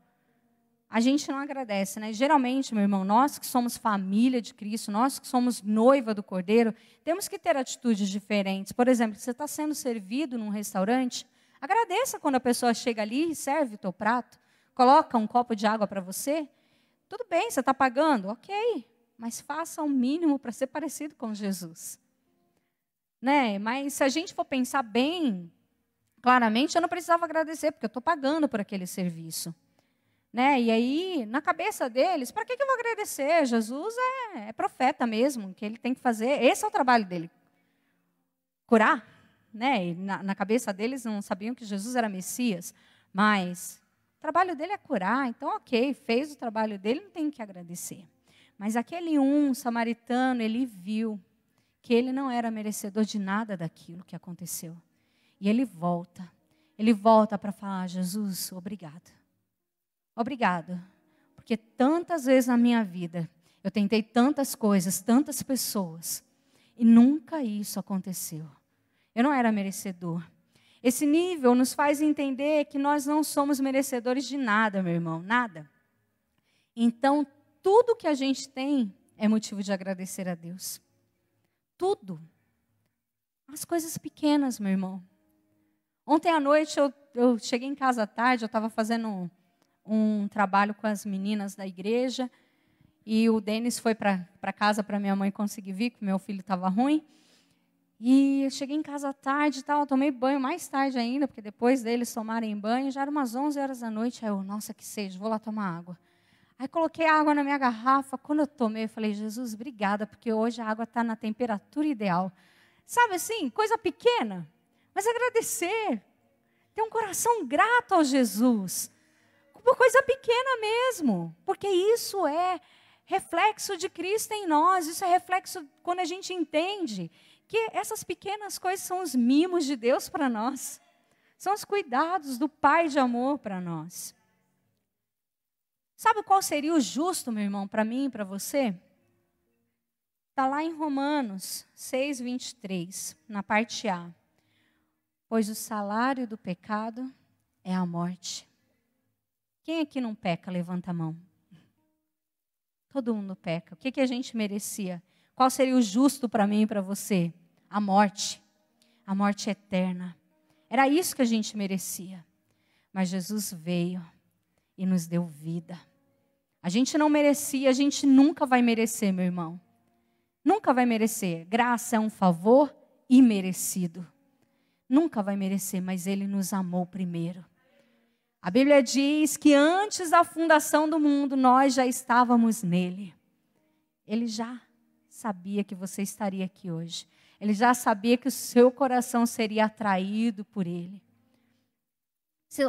a gente não agradece, né? Geralmente, meu irmão, nós que somos família de Cristo, nós que somos noiva do Cordeiro, temos que ter atitudes diferentes. Por exemplo, você está sendo servido num restaurante, agradeça quando a pessoa chega ali e serve o teu prato, coloca um copo de água para você. Tudo bem, você está pagando? Ok, mas faça o mínimo para ser parecido com Jesus. Né? Mas se a gente for pensar bem, claramente eu não precisava agradecer, porque eu estou pagando por aquele serviço. Né? E aí, na cabeça deles, para que eu vou agradecer? Jesus é profeta mesmo, que ele tem que fazer, esse é o trabalho dele, curar. Né? E na cabeça deles não sabiam que Jesus era Messias, mas o trabalho dele é curar, então ok, fez o trabalho dele, não tem que agradecer. Mas aquele samaritano, ele viu que ele não era merecedor de nada daquilo que aconteceu. E ele volta para falar, Jesus, obrigado. Obrigado, porque tantas vezes na minha vida, eu tentei tantas coisas, tantas pessoas, e nunca isso aconteceu. Eu não era merecedor. Esse nível nos faz entender que nós não somos merecedores de nada, meu irmão, nada. Então, tudo que a gente tem é motivo de agradecer a Deus. Tudo. As coisas pequenas, meu irmão. Ontem à noite, eu cheguei em casa à tarde, eu estava fazendo um trabalho com as meninas da igreja, e o Denis foi para casa para minha mãe conseguir vir, porque meu filho estava ruim. E eu cheguei em casa à tarde e tal, tomei banho mais tarde ainda, porque depois deles tomarem banho, já eram umas 11 horas da noite, aí eu, nossa, que sede, vou lá tomar água. Aí coloquei a água na minha garrafa, quando eu tomei, eu falei, Jesus, obrigada, porque hoje a água está na temperatura ideal. Sabe assim, coisa pequena, mas agradecer, ter um coração grato ao Jesus, uma coisa pequena mesmo, porque isso é reflexo de Cristo em nós, isso é reflexo quando a gente entende que essas pequenas coisas são os mimos de Deus para nós, são os cuidados do Pai de amor para nós. Sabe qual seria o justo, meu irmão, para mim e para você? Está lá em Romanos 6:23, na parte A. Pois o salário do pecado é a morte. Quem aqui não peca? Levanta a mão. Todo mundo peca. O que a gente merecia? Qual seria o justo para mim e para você? A morte. A morte eterna. Era isso que a gente merecia. Mas Jesus veio e nos deu vida. A gente não merecia, a gente nunca vai merecer, meu irmão. Nunca vai merecer. Graça é um favor imerecido. Nunca vai merecer, mas Ele nos amou primeiro. A Bíblia diz que antes da fundação do mundo, nós já estávamos nele. Ele já sabia que você estaria aqui hoje. Ele já sabia que o seu coração seria atraído por Ele.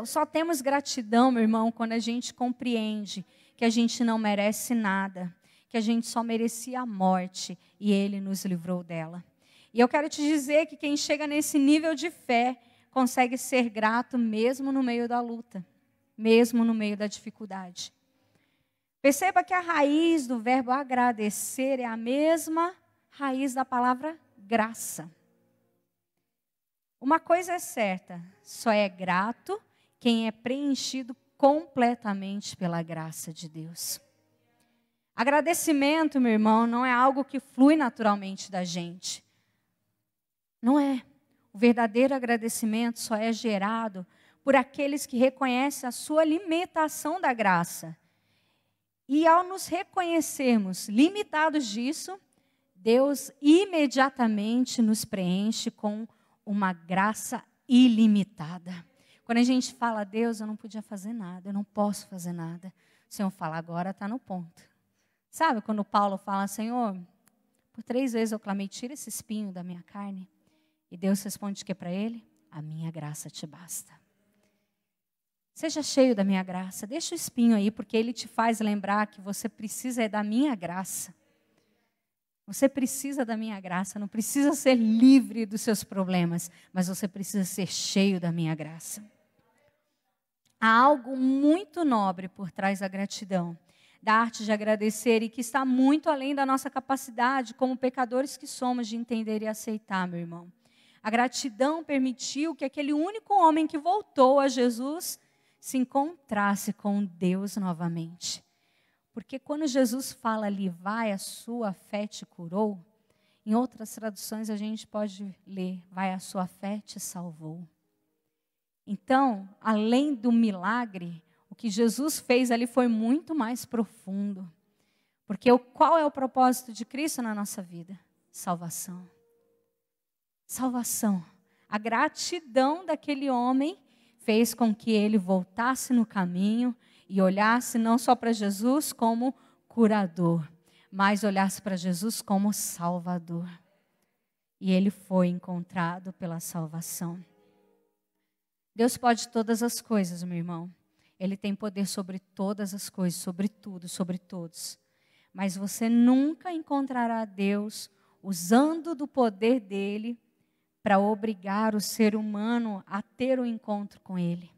Só temos gratidão, meu irmão, quando a gente compreende que a gente não merece nada, que a gente só merecia a morte e Ele nos livrou dela. E eu quero te dizer que quem chega nesse nível de fé consegue ser grato mesmo no meio da luta, mesmo no meio da dificuldade. Perceba que a raiz do verbo agradecer é a mesma raiz da palavra graça. Uma coisa é certa, só é grato quem é preenchido completamente pela graça de Deus. Agradecimento, meu irmão, não é algo que flui naturalmente da gente. Não é. O verdadeiro agradecimento só é gerado por aqueles que reconhecem a sua limitação da graça. E ao nos reconhecermos limitados disso, Deus imediatamente nos preenche com uma graça ilimitada. Quando a gente fala, Deus, eu não podia fazer nada, eu não posso fazer nada. O Senhor fala, agora está no ponto. Sabe quando Paulo fala, Senhor, por 3 vezes eu clamei, tira esse espinho da minha carne. E Deus responde o que para ele? A minha graça te basta. Seja cheio da minha graça. Deixa o espinho aí, porque ele te faz lembrar que você precisa da minha graça. Você precisa da minha graça. Não precisa ser livre dos seus problemas, mas você precisa ser cheio da minha graça. Há algo muito nobre por trás da gratidão, da arte de agradecer e que está muito além da nossa capacidade, como pecadores que somos, de entender e aceitar, meu irmão. A gratidão permitiu que aquele único homem que voltou a Jesus se encontrasse com Deus novamente. Porque quando Jesus fala ali, vai, a sua fé te curou, em outras traduções a gente pode ler, vai, a sua fé te salvou. Então, além do milagre, o que Jesus fez ali foi muito mais profundo. Porque qual é o propósito de Cristo na nossa vida? Salvação. Salvação. A gratidão daquele homem fez com que ele voltasse no caminho e olhasse não só para Jesus como curador, mas olhasse para Jesus como Salvador. E ele foi encontrado pela salvação. Deus pode todas as coisas, meu irmão. Ele tem poder sobre todas as coisas, sobre tudo, sobre todos. Mas você nunca encontrará Deus usando do poder dele para obrigar o ser humano a ter um encontro com Ele.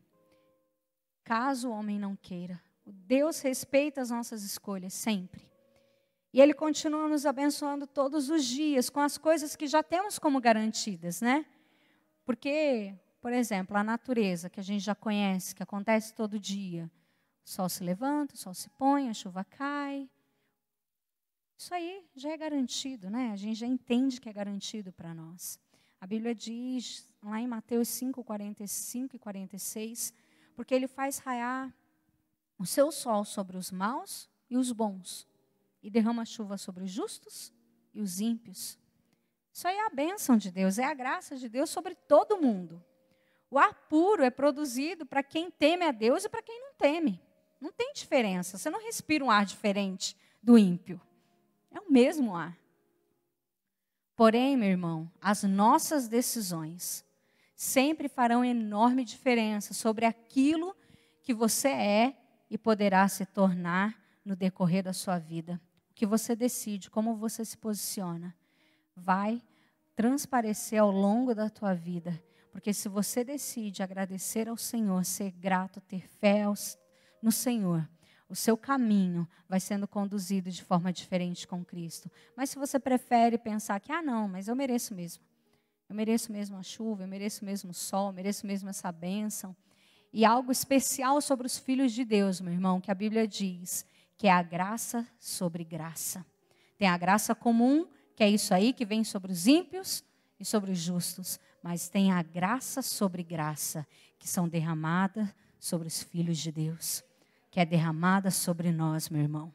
Caso o homem não queira. Deus respeita as nossas escolhas sempre. E Ele continua nos abençoando todos os dias com as coisas que já temos como garantidas, né? Porque, por exemplo, a natureza que a gente já conhece, que acontece todo dia. O sol se levanta, o sol se põe, a chuva cai. Isso aí já é garantido, né? A gente já entende que é garantido para nós. A Bíblia diz, lá em Mateus 5, 45 e 46, porque Ele faz raiar o seu sol sobre os maus e os bons, e derrama chuva sobre os justos e os ímpios. Isso aí é a bênção de Deus, é a graça de Deus sobre todo mundo. O ar puro é produzido para quem teme a Deus e para quem não teme. Não tem diferença, você não respira um ar diferente do ímpio. É o mesmo ar. Porém, meu irmão, as nossas decisões sempre farão enorme diferença sobre aquilo que você é e poderá se tornar no decorrer da sua vida. O que você decide, como você se posiciona, vai transparecer ao longo da tua vida. Porque se você decide agradecer ao Senhor, ser grato, ter fé no Senhor, o seu caminho vai sendo conduzido de forma diferente com Cristo. Mas se você prefere pensar que, não, mas eu mereço mesmo. Eu mereço mesmo a chuva, eu mereço mesmo o sol, eu mereço mesmo essa bênção. E algo especial sobre os filhos de Deus, meu irmão, que a Bíblia diz, que é a graça sobre graça. Tem a graça comum, que é isso aí, que vem sobre os ímpios e sobre os justos. Mas tem a graça sobre graça, que são derramadas sobre os filhos de Deus. que é derramada sobre nós, meu irmão.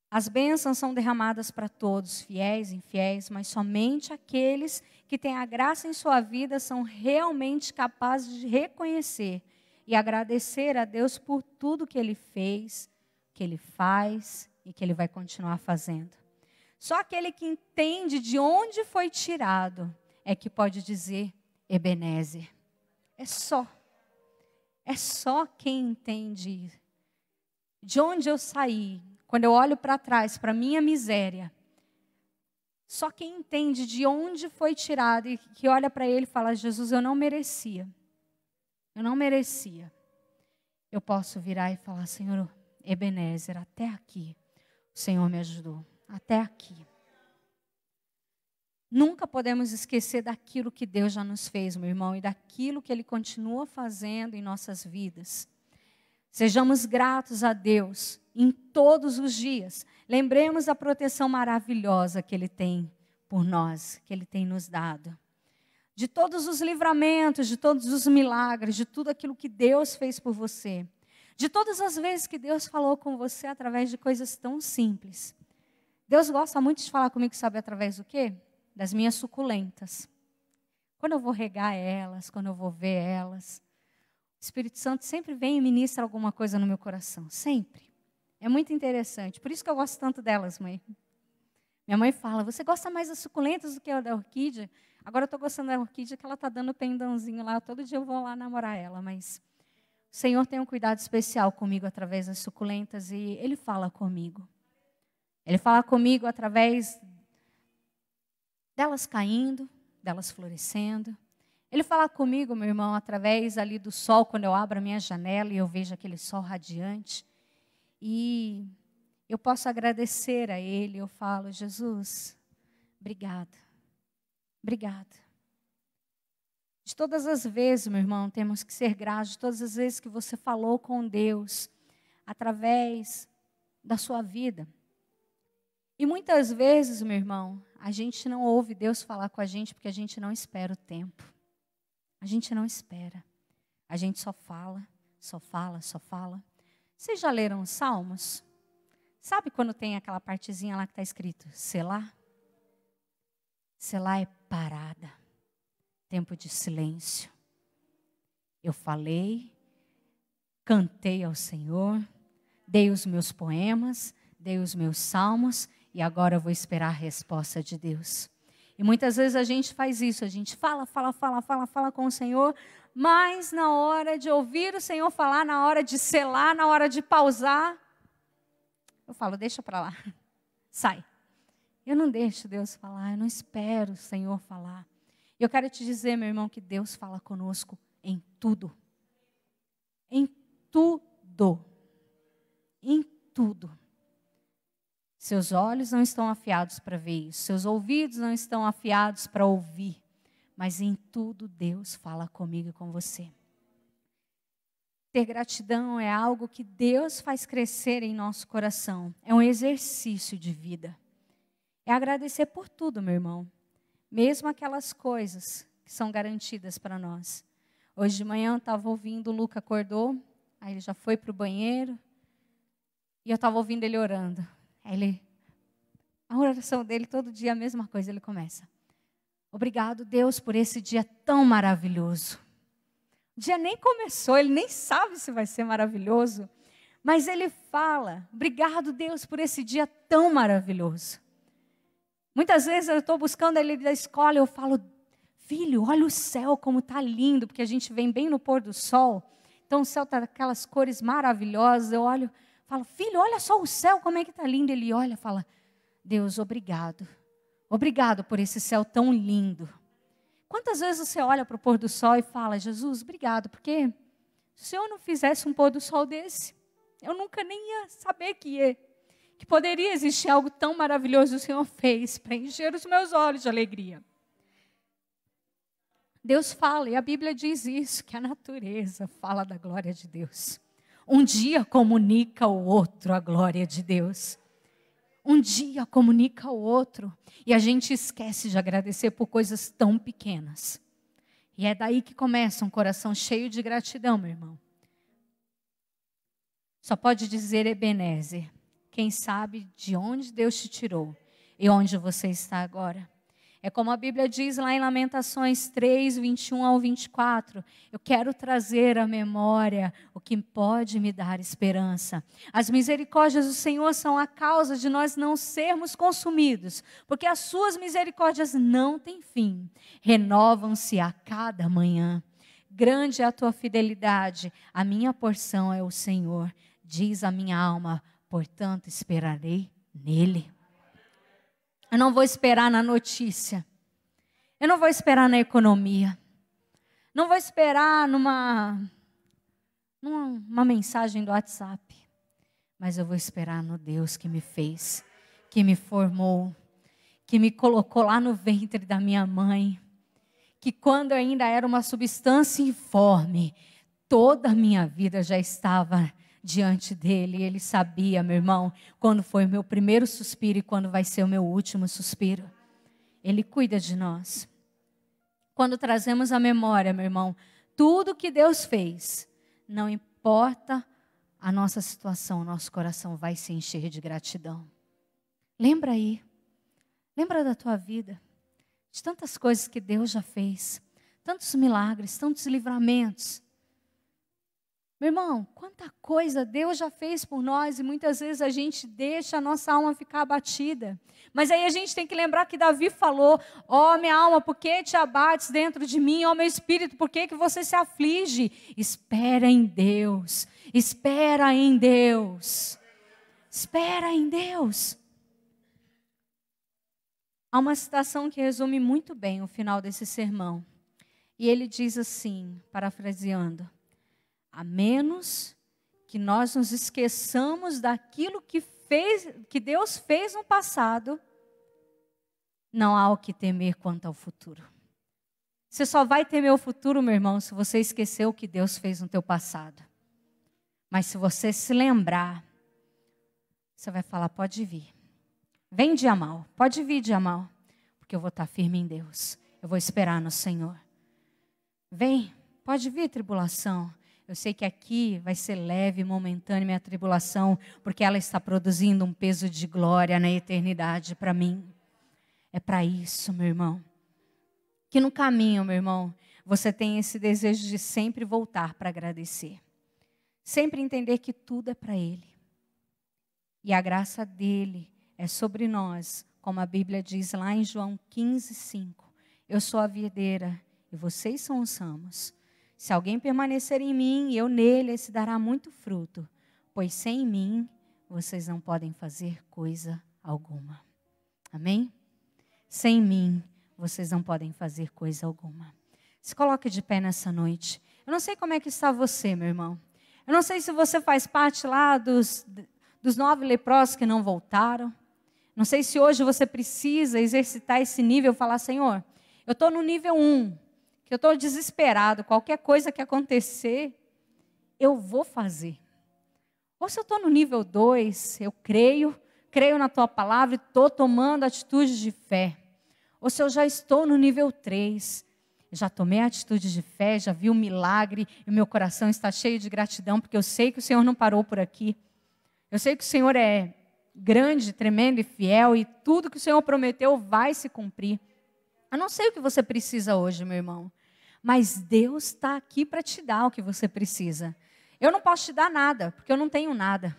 As bênçãos são derramadas para todos, fiéis e infiéis, mas somente aqueles que têm a graça em sua vida são realmente capazes de reconhecer e agradecer a Deus por tudo que Ele fez, que Ele faz e que Ele vai continuar fazendo. Só aquele que entende de onde foi tirado é que pode dizer Ebenezer. É só quem entende de onde eu saí. Quando eu olho para trás, para a minha miséria, só quem entende de onde foi tirado e que olha para ele e fala, Jesus, eu não merecia. Eu não merecia. Eu posso virar e falar, Senhor, Ebenezer, até aqui o Senhor me ajudou. Até aqui. Nunca podemos esquecer daquilo que Deus já nos fez, meu irmão, e daquilo que Ele continua fazendo em nossas vidas. Sejamos gratos a Deus em todos os dias. Lembremos da proteção maravilhosa que Ele tem por nós, que Ele tem nos dado. De todos os livramentos, de todos os milagres, de tudo aquilo que Deus fez por você. De todas as vezes que Deus falou com você através de coisas tão simples. Deus gosta muito de falar comigo, sabe através do quê? Das minhas suculentas. Quando eu vou regar elas, quando eu vou ver elas, o Espírito Santo sempre vem e ministra alguma coisa no meu coração, sempre. É muito interessante, por isso que eu gosto tanto delas, mãe. Minha mãe fala, você gosta mais das suculentas do que da orquídea? Agora eu estou gostando da orquídea que ela está dando pendãozinho lá, todo dia eu vou lá namorar ela, mas o Senhor tem um cuidado especial comigo através das suculentas e Ele fala comigo. Ele fala comigo através delas caindo, delas florescendo. Ele fala comigo, meu irmão, através ali do sol, quando eu abro a minha janela e eu vejo aquele sol radiante. E eu posso agradecer a Ele, eu falo, Jesus, obrigada, obrigada. De todas as vezes, meu irmão, temos que ser gratos, de todas as vezes que você falou com Deus, através da sua vida. E muitas vezes, meu irmão, a gente não ouve Deus falar com a gente porque a gente não espera o tempo. A gente não espera. A gente só fala, só fala, só fala. Vocês já leram os Salmos? Sabe quando tem aquela partezinha lá que está escrito Selá? Selá é parada. Tempo de silêncio. Eu falei, cantei ao Senhor, dei os meus poemas, dei os meus salmos e agora eu vou esperar a resposta de Deus. E muitas vezes a gente faz isso, a gente fala com o Senhor, mas na hora de ouvir o Senhor falar, na hora de selar, na hora de pausar, eu falo, deixa para lá, sai. Eu não deixo Deus falar, eu não espero o Senhor falar. Eu quero te dizer, meu irmão, que Deus fala conosco em tudo. Em tudo. Em tudo. Seus olhos não estão afiados para ver isso. Seus ouvidos não estão afiados para ouvir. Mas em tudo Deus fala comigo e com você. Ter gratidão é algo que Deus faz crescer em nosso coração. É um exercício de vida. É agradecer por tudo, meu irmão. Mesmo aquelas coisas que são garantidas para nós. Hoje de manhã eu estava ouvindo, o Luca acordou, aí ele já foi para o banheiro, e eu estava ouvindo ele orando. Aí a oração dele, todo dia a mesma coisa, ele começa. Obrigado, Deus, por esse dia tão maravilhoso. O dia nem começou, ele nem sabe se vai ser maravilhoso, mas ele fala, obrigado, Deus, por esse dia tão maravilhoso. Muitas vezes eu estou buscando ele da escola e eu falo, filho, olha o céu como está lindo, porque a gente vem bem no pôr do sol, então o céu está aquelas cores maravilhosas, eu olho, falo, filho, olha só o céu, como é que está lindo. Ele olha e fala, Deus, obrigado. Obrigado por esse céu tão lindo. Quantas vezes você olha para o pôr do sol e fala, Jesus, obrigado, porque se o Senhor não fizesse um pôr do sol desse, eu nunca nem ia saber que poderia existir algo tão maravilhoso que o Senhor fez para encher os meus olhos de alegria. Deus fala, e a Bíblia diz isso, que a natureza fala da glória de Deus. Um dia comunica ao outro a glória de Deus. Um dia comunica ao outro. E a gente esquece de agradecer por coisas tão pequenas. E é daí que começa um coração cheio de gratidão, meu irmão. só pode dizer Ebenezer. Quem sabe de onde Deus te tirou e onde você está agora. É como a Bíblia diz lá em Lamentações 3, 21 ao 24. Eu quero trazer à memória o que pode me dar esperança. As misericórdias do Senhor são a causa de nós não sermos consumidos, porque as suas misericórdias não têm fim, renovam-se a cada manhã. Grande é a tua fidelidade, a minha porção é o Senhor, diz a minha alma, portanto esperarei nele. Eu não vou esperar na notícia. Eu não vou esperar na economia. Não vou esperar numa mensagem do WhatsApp. Mas eu vou esperar no Deus que me fez, que me formou, que me colocou lá no ventre da minha mãe. Que quando eu ainda era uma substância informe, toda a minha vida já estava diante dele. Ele sabia, meu irmão, quando foi o meu primeiro suspiro e quando vai ser o meu último suspiro. Ele cuida de nós. Quando trazemos à memória, meu irmão, tudo que Deus fez, não importa a nossa situação, nosso coração vai se encher de gratidão. Lembra aí, lembra da tua vida, de tantas coisas que Deus já fez, tantos milagres, tantos livramentos. Meu irmão, quanta coisa Deus já fez por nós e muitas vezes a gente deixa a nossa alma ficar abatida. Mas aí a gente tem que lembrar que Davi falou, ó minha alma, por que te abates dentro de mim? Ó meu espírito, por que você se aflige? Espera em Deus, espera em Deus, espera em Deus. Há uma citação que resume muito bem o final desse sermão. E ele diz assim, parafraseando, a menos que nós nos esqueçamos daquilo que Deus fez no passado, não há o que temer quanto ao futuro. Você só vai temer o futuro, meu irmão, se você esquecer o que Deus fez no teu passado. Mas se você se lembrar, você vai falar, pode vir. Vem dia mal, pode vir dia mal, porque eu vou estar firme em Deus. Eu vou esperar no Senhor. Vem, pode vir tribulação. Eu sei que aqui vai ser leve e momentânea minha tribulação, porque ela está produzindo um peso de glória na eternidade para mim. É para isso, meu irmão. Que no caminho, meu irmão, você tem esse desejo de sempre voltar para agradecer. Sempre entender que tudo é para Ele. E a graça dEle é sobre nós, como a Bíblia diz lá em João 15:5. Eu sou a videira e vocês são os ramos. Se alguém permanecer em mim e eu nele, esse dará muito fruto, pois sem mim vocês não podem fazer coisa alguma. Amém? Sem mim vocês não podem fazer coisa alguma. Se coloque de pé nessa noite. Eu não sei como é que está você, meu irmão. Eu não sei se você faz parte lá dos 9 leprosos que não voltaram. Não sei se hoje você precisa exercitar esse nível e falar, Senhor, eu estou no nível 1. Que eu estou desesperado, qualquer coisa que acontecer, eu vou fazer. Ou se eu estou no nível 2, eu creio na tua palavra e estou tomando atitudes de fé. Ou se eu já estou no nível 3, já tomei atitudes de fé, já vi um milagre e o meu coração está cheio de gratidão, porque eu sei que o Senhor não parou por aqui. Eu sei que o Senhor é grande, tremendo e fiel e tudo que o Senhor prometeu vai se cumprir. Eu não sei o que você precisa hoje, meu irmão, mas Deus está aqui para te dar o que você precisa. Eu não posso te dar nada, porque eu não tenho nada.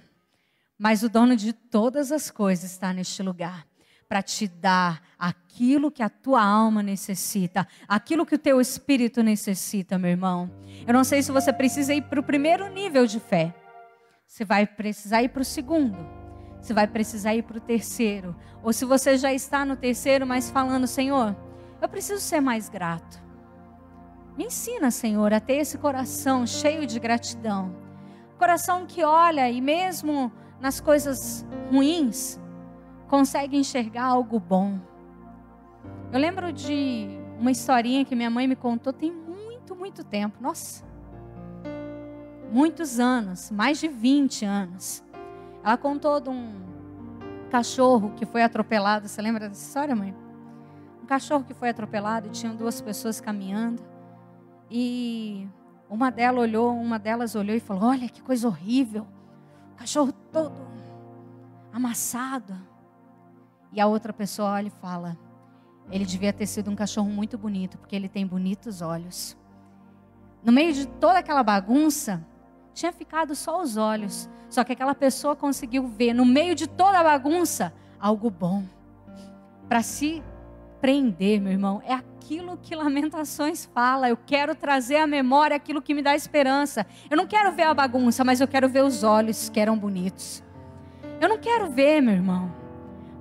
Mas o dono de todas as coisas está neste lugar para te dar aquilo que a tua alma necessita, aquilo que o teu espírito necessita, meu irmão. Eu não sei se você precisa ir para o primeiro nível de fé. Você vai precisar ir para o segundo. Você vai precisar ir para o terceiro. Ou se você já está no terceiro, mas falando, Senhor, eu preciso ser mais grato. Me ensina, Senhor, a ter esse coração cheio de gratidão. Coração que olha e mesmo nas coisas ruins, consegue enxergar algo bom. Eu lembro de uma historinha que minha mãe me contou tem muito tempo. Nossa, muitos anos, mais de 20 anos. Ela contou de um cachorro que foi atropelado. Você lembra dessa história, mãe? Um cachorro que foi atropelado e tinham 2 pessoas caminhando. E uma delas olhou e falou, olha que coisa horrível. cachorro todo amassado. E a outra pessoa olha e fala: ele devia ter sido um cachorro muito bonito, porque ele tem bonitos olhos. No meio de toda aquela bagunça, tinha ficado só os olhos. Só que aquela pessoa conseguiu ver, no meio de toda a bagunça, algo bom. Para se prender, meu irmão, é aquilo que Lamentações fala. Eu quero trazer à memória aquilo que me dá esperança. Eu não quero ver a bagunça, mas eu quero ver os olhos que eram bonitos. Eu não quero ver, meu irmão.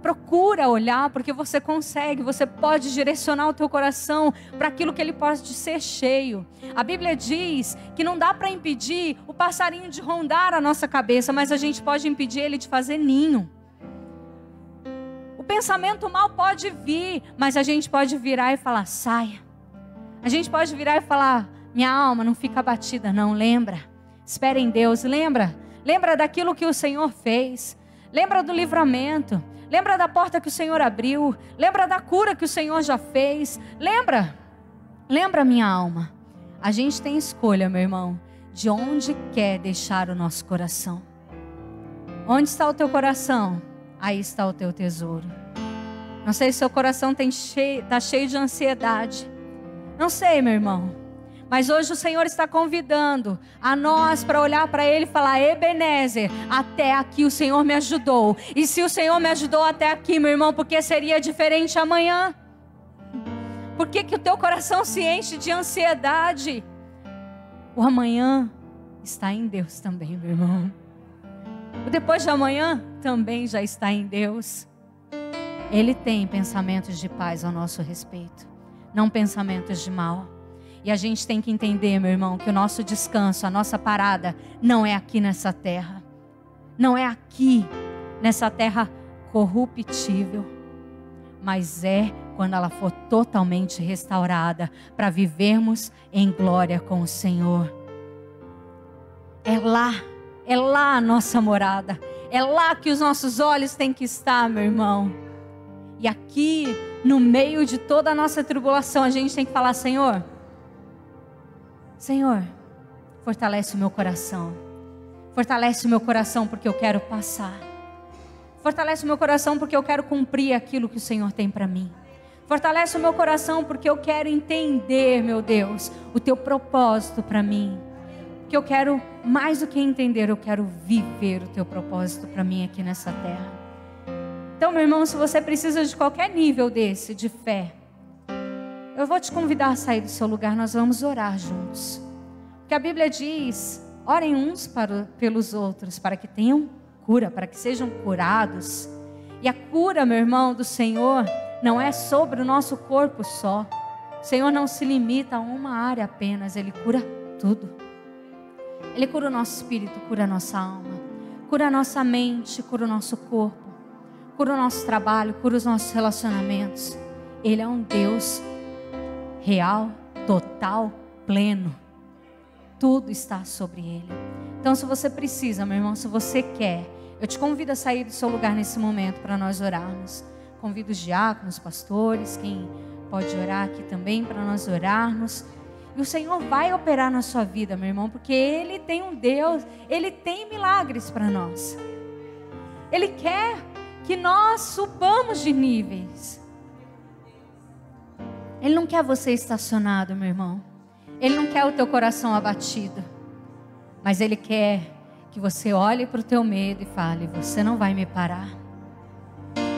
Procura olhar, porque você consegue, você pode direcionar o teu coração para aquilo que ele pode ser cheio. A Bíblia diz que não dá para impedir o passarinho de rondar a nossa cabeça, mas a gente pode impedir ele de fazer ninho. O pensamento mal pode vir, mas a gente pode virar e falar: saia. A gente pode virar e falar: minha alma, não fica abatida não, lembra. Espera em Deus, lembra daquilo que o Senhor fez. Lembra do livramento. Lembra da porta que o Senhor abriu. Lembra da cura que o Senhor já fez. Lembra, minha alma. A gente tem escolha, meu irmão, de onde quer deixar o nosso coração. Onde está o teu coração? Aí está o teu tesouro. Não sei se seu coração está cheio de ansiedade. Não sei, meu irmão. Mas hoje o Senhor está convidando a nós para olhar para Ele e falar: Ebenezer, até aqui o Senhor me ajudou. E se o Senhor me ajudou até aqui, meu irmão, por que seria diferente amanhã? Por que o teu coração se enche de ansiedade? O amanhã está em Deus também, meu irmão. O depois de amanhã também já está em Deus. Ele tem pensamentos de paz ao nosso respeito, não pensamentos de mal. E a gente tem que entender, meu irmão, que o nosso descanso, a nossa parada, não é aqui nessa terra. Não é aqui, nessa terra corruptível. Mas é quando ela for totalmente restaurada, para vivermos em glória com o Senhor. É lá a nossa morada. É lá que os nossos olhos têm que estar, meu irmão. E aqui, no meio de toda a nossa tribulação, a gente tem que falar: Senhor, fortalece o meu coração. Fortalece o meu coração porque eu quero passar. Fortalece o meu coração porque eu quero cumprir aquilo que o Senhor tem para mim. Fortalece o meu coração porque eu quero entender, meu Deus, o teu propósito para mim. Porque eu quero, mais do que entender, eu quero viver o teu propósito para mim aqui nessa terra. Então, meu irmão, se você precisa de qualquer nível desse, de fé, eu vou te convidar a sair do seu lugar, nós vamos orar juntos. Porque a Bíblia diz: orem uns pelos outros, para que tenham cura, para que sejam curados. E a cura, meu irmão, do Senhor, não é sobre o nosso corpo só. O Senhor não se limita a uma área apenas, Ele cura tudo. Ele cura o nosso espírito, cura a nossa alma, cura a nossa mente, cura o nosso corpo, cura o nosso trabalho, cura os nossos relacionamentos. Ele é um Deus real, total, pleno. Tudo está sobre Ele. Então, se você precisa, meu irmão, se você quer, eu te convido a sair do seu lugar nesse momento para nós orarmos. Convido os diáconos, pastores, quem pode orar aqui também para nós orarmos. E o Senhor vai operar na sua vida, meu irmão, porque Ele tem um Deus, Ele tem milagres para nós. Ele quer que nós subamos de níveis. Ele não quer você estacionado, meu irmão. Ele não quer o teu coração abatido. Mas Ele quer que você olhe para o teu medo e fale: você não vai me parar.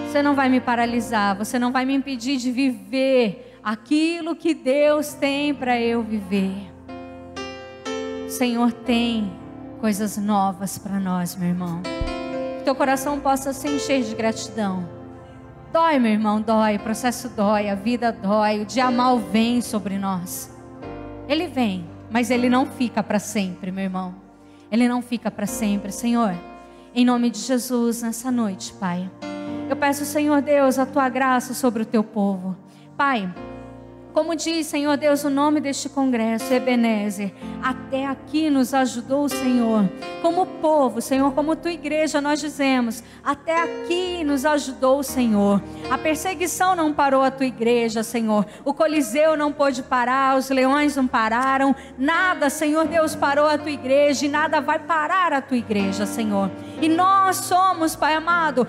Você não vai me paralisar. Você não vai me impedir de viver aquilo que Deus tem para eu viver. O Senhor tem coisas novas para nós, meu irmão. Que teu coração possa se encher de gratidão. Dói, meu irmão, dói. O processo dói, a vida dói. O dia mal vem sobre nós. Ele vem, mas ele não fica para sempre, meu irmão. Ele não fica para sempre. Senhor, em nome de Jesus, nessa noite, Pai, eu peço, Senhor Deus, a tua graça sobre o teu povo. Pai, Como diz, Senhor Deus, o nome deste congresso, Ebenezer, até aqui nos ajudou o Senhor. Como povo, Senhor, como tua igreja, nós dizemos, até aqui nos ajudou o Senhor. A perseguição não parou a tua igreja, Senhor. O Coliseu não pôde parar, os leões não pararam. Nada, Senhor Deus, parou a tua igreja e nada vai parar a tua igreja, Senhor. E nós somos, Pai amado,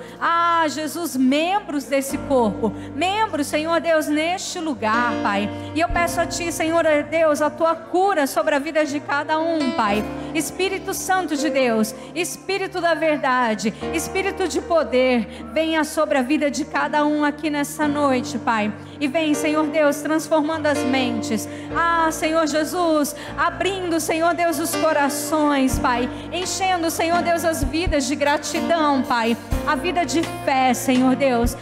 Jesus, membros desse corpo. Membros, Senhor Deus, neste lugar, Pai. E eu peço a Ti, Senhor Deus, a Tua cura sobre a vida de cada um, Pai. Espírito Santo de Deus, Espírito da verdade, Espírito de poder, venha sobre a vida de cada um aqui nessa noite, Pai. E vem, Senhor Deus, transformando as mentes. Senhor Jesus, abrindo, Senhor Deus, os corações, Pai. Enchendo, Senhor Deus, as vidas de gratidão, Pai. A vida de fé, Senhor Deus.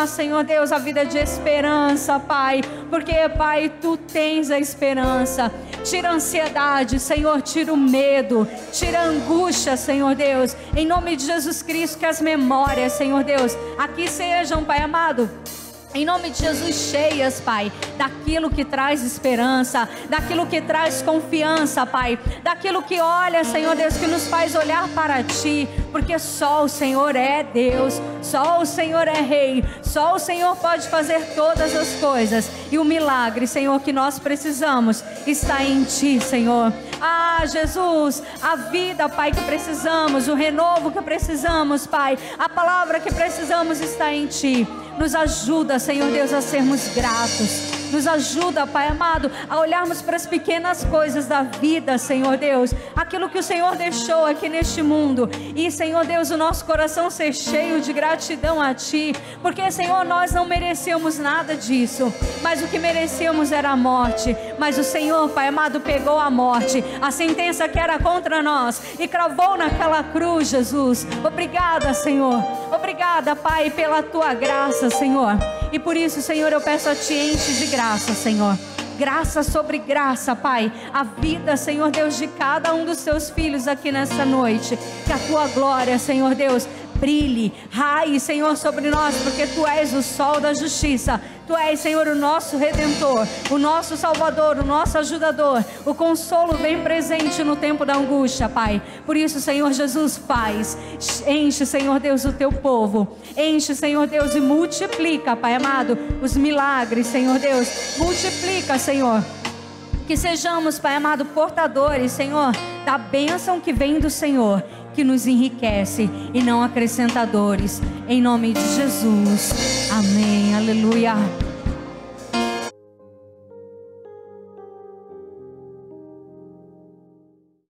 Senhor Deus, a vida de esperança, Pai. Porque, Pai, Tu tens a esperança. Tira a ansiedade, Senhor, tira o medo, tira a angústia, Senhor Deus. Em nome de Jesus Cristo, que as memórias, Senhor Deus, aqui sejam, Pai amado, em nome de Jesus, cheias, Pai, daquilo que traz esperança, daquilo que traz confiança, Pai, daquilo que olha, Senhor Deus, que nos faz olhar para Ti, porque só o Senhor é Deus, só o Senhor é Rei, só o Senhor pode fazer todas as coisas, e o milagre, Senhor, que nós precisamos, está em Ti, Senhor. Jesus, a vida, Pai, que precisamos, o renovo que precisamos, Pai, a palavra que precisamos está em Ti. Nos ajuda, Senhor Deus, a sermos gratos. Nos ajuda, Pai amado, a olharmos para as pequenas coisas da vida, Senhor Deus. Aquilo que o Senhor deixou aqui neste mundo. E, Senhor Deus, o nosso coração ser cheio de gratidão a Ti. Porque, Senhor, nós não merecíamos nada disso. Mas o que merecíamos era a morte. Mas o Senhor, Pai amado, pegou a morte. A sentença que era contra nós. E cravou naquela cruz, Jesus. Obrigada, Senhor. Obrigada, Pai, pela Tua graça, Senhor. E por isso, Senhor, eu peço a Ti, enche de graça, Senhor. Graça sobre graça, Pai. A vida, Senhor Deus, de cada um dos Teus filhos aqui nessa noite. Que a Tua glória, Senhor Deus, brilhe, raie, Senhor, sobre nós, porque Tu és o sol da justiça. Tu és, Senhor, o nosso Redentor, o nosso Salvador, o nosso ajudador. O consolo bem presente no tempo da angústia, Pai. Por isso, Senhor Jesus, faz. Enche, Senhor Deus, o Teu povo. Enche, Senhor Deus, e multiplica, Pai amado, os milagres, Senhor Deus. Multiplica, Senhor. Que sejamos, Pai amado, portadores, Senhor, da bênção que vem do Senhor, que nos enriquece e não acrescentadores. Em nome de Jesus. Amém. Aleluia.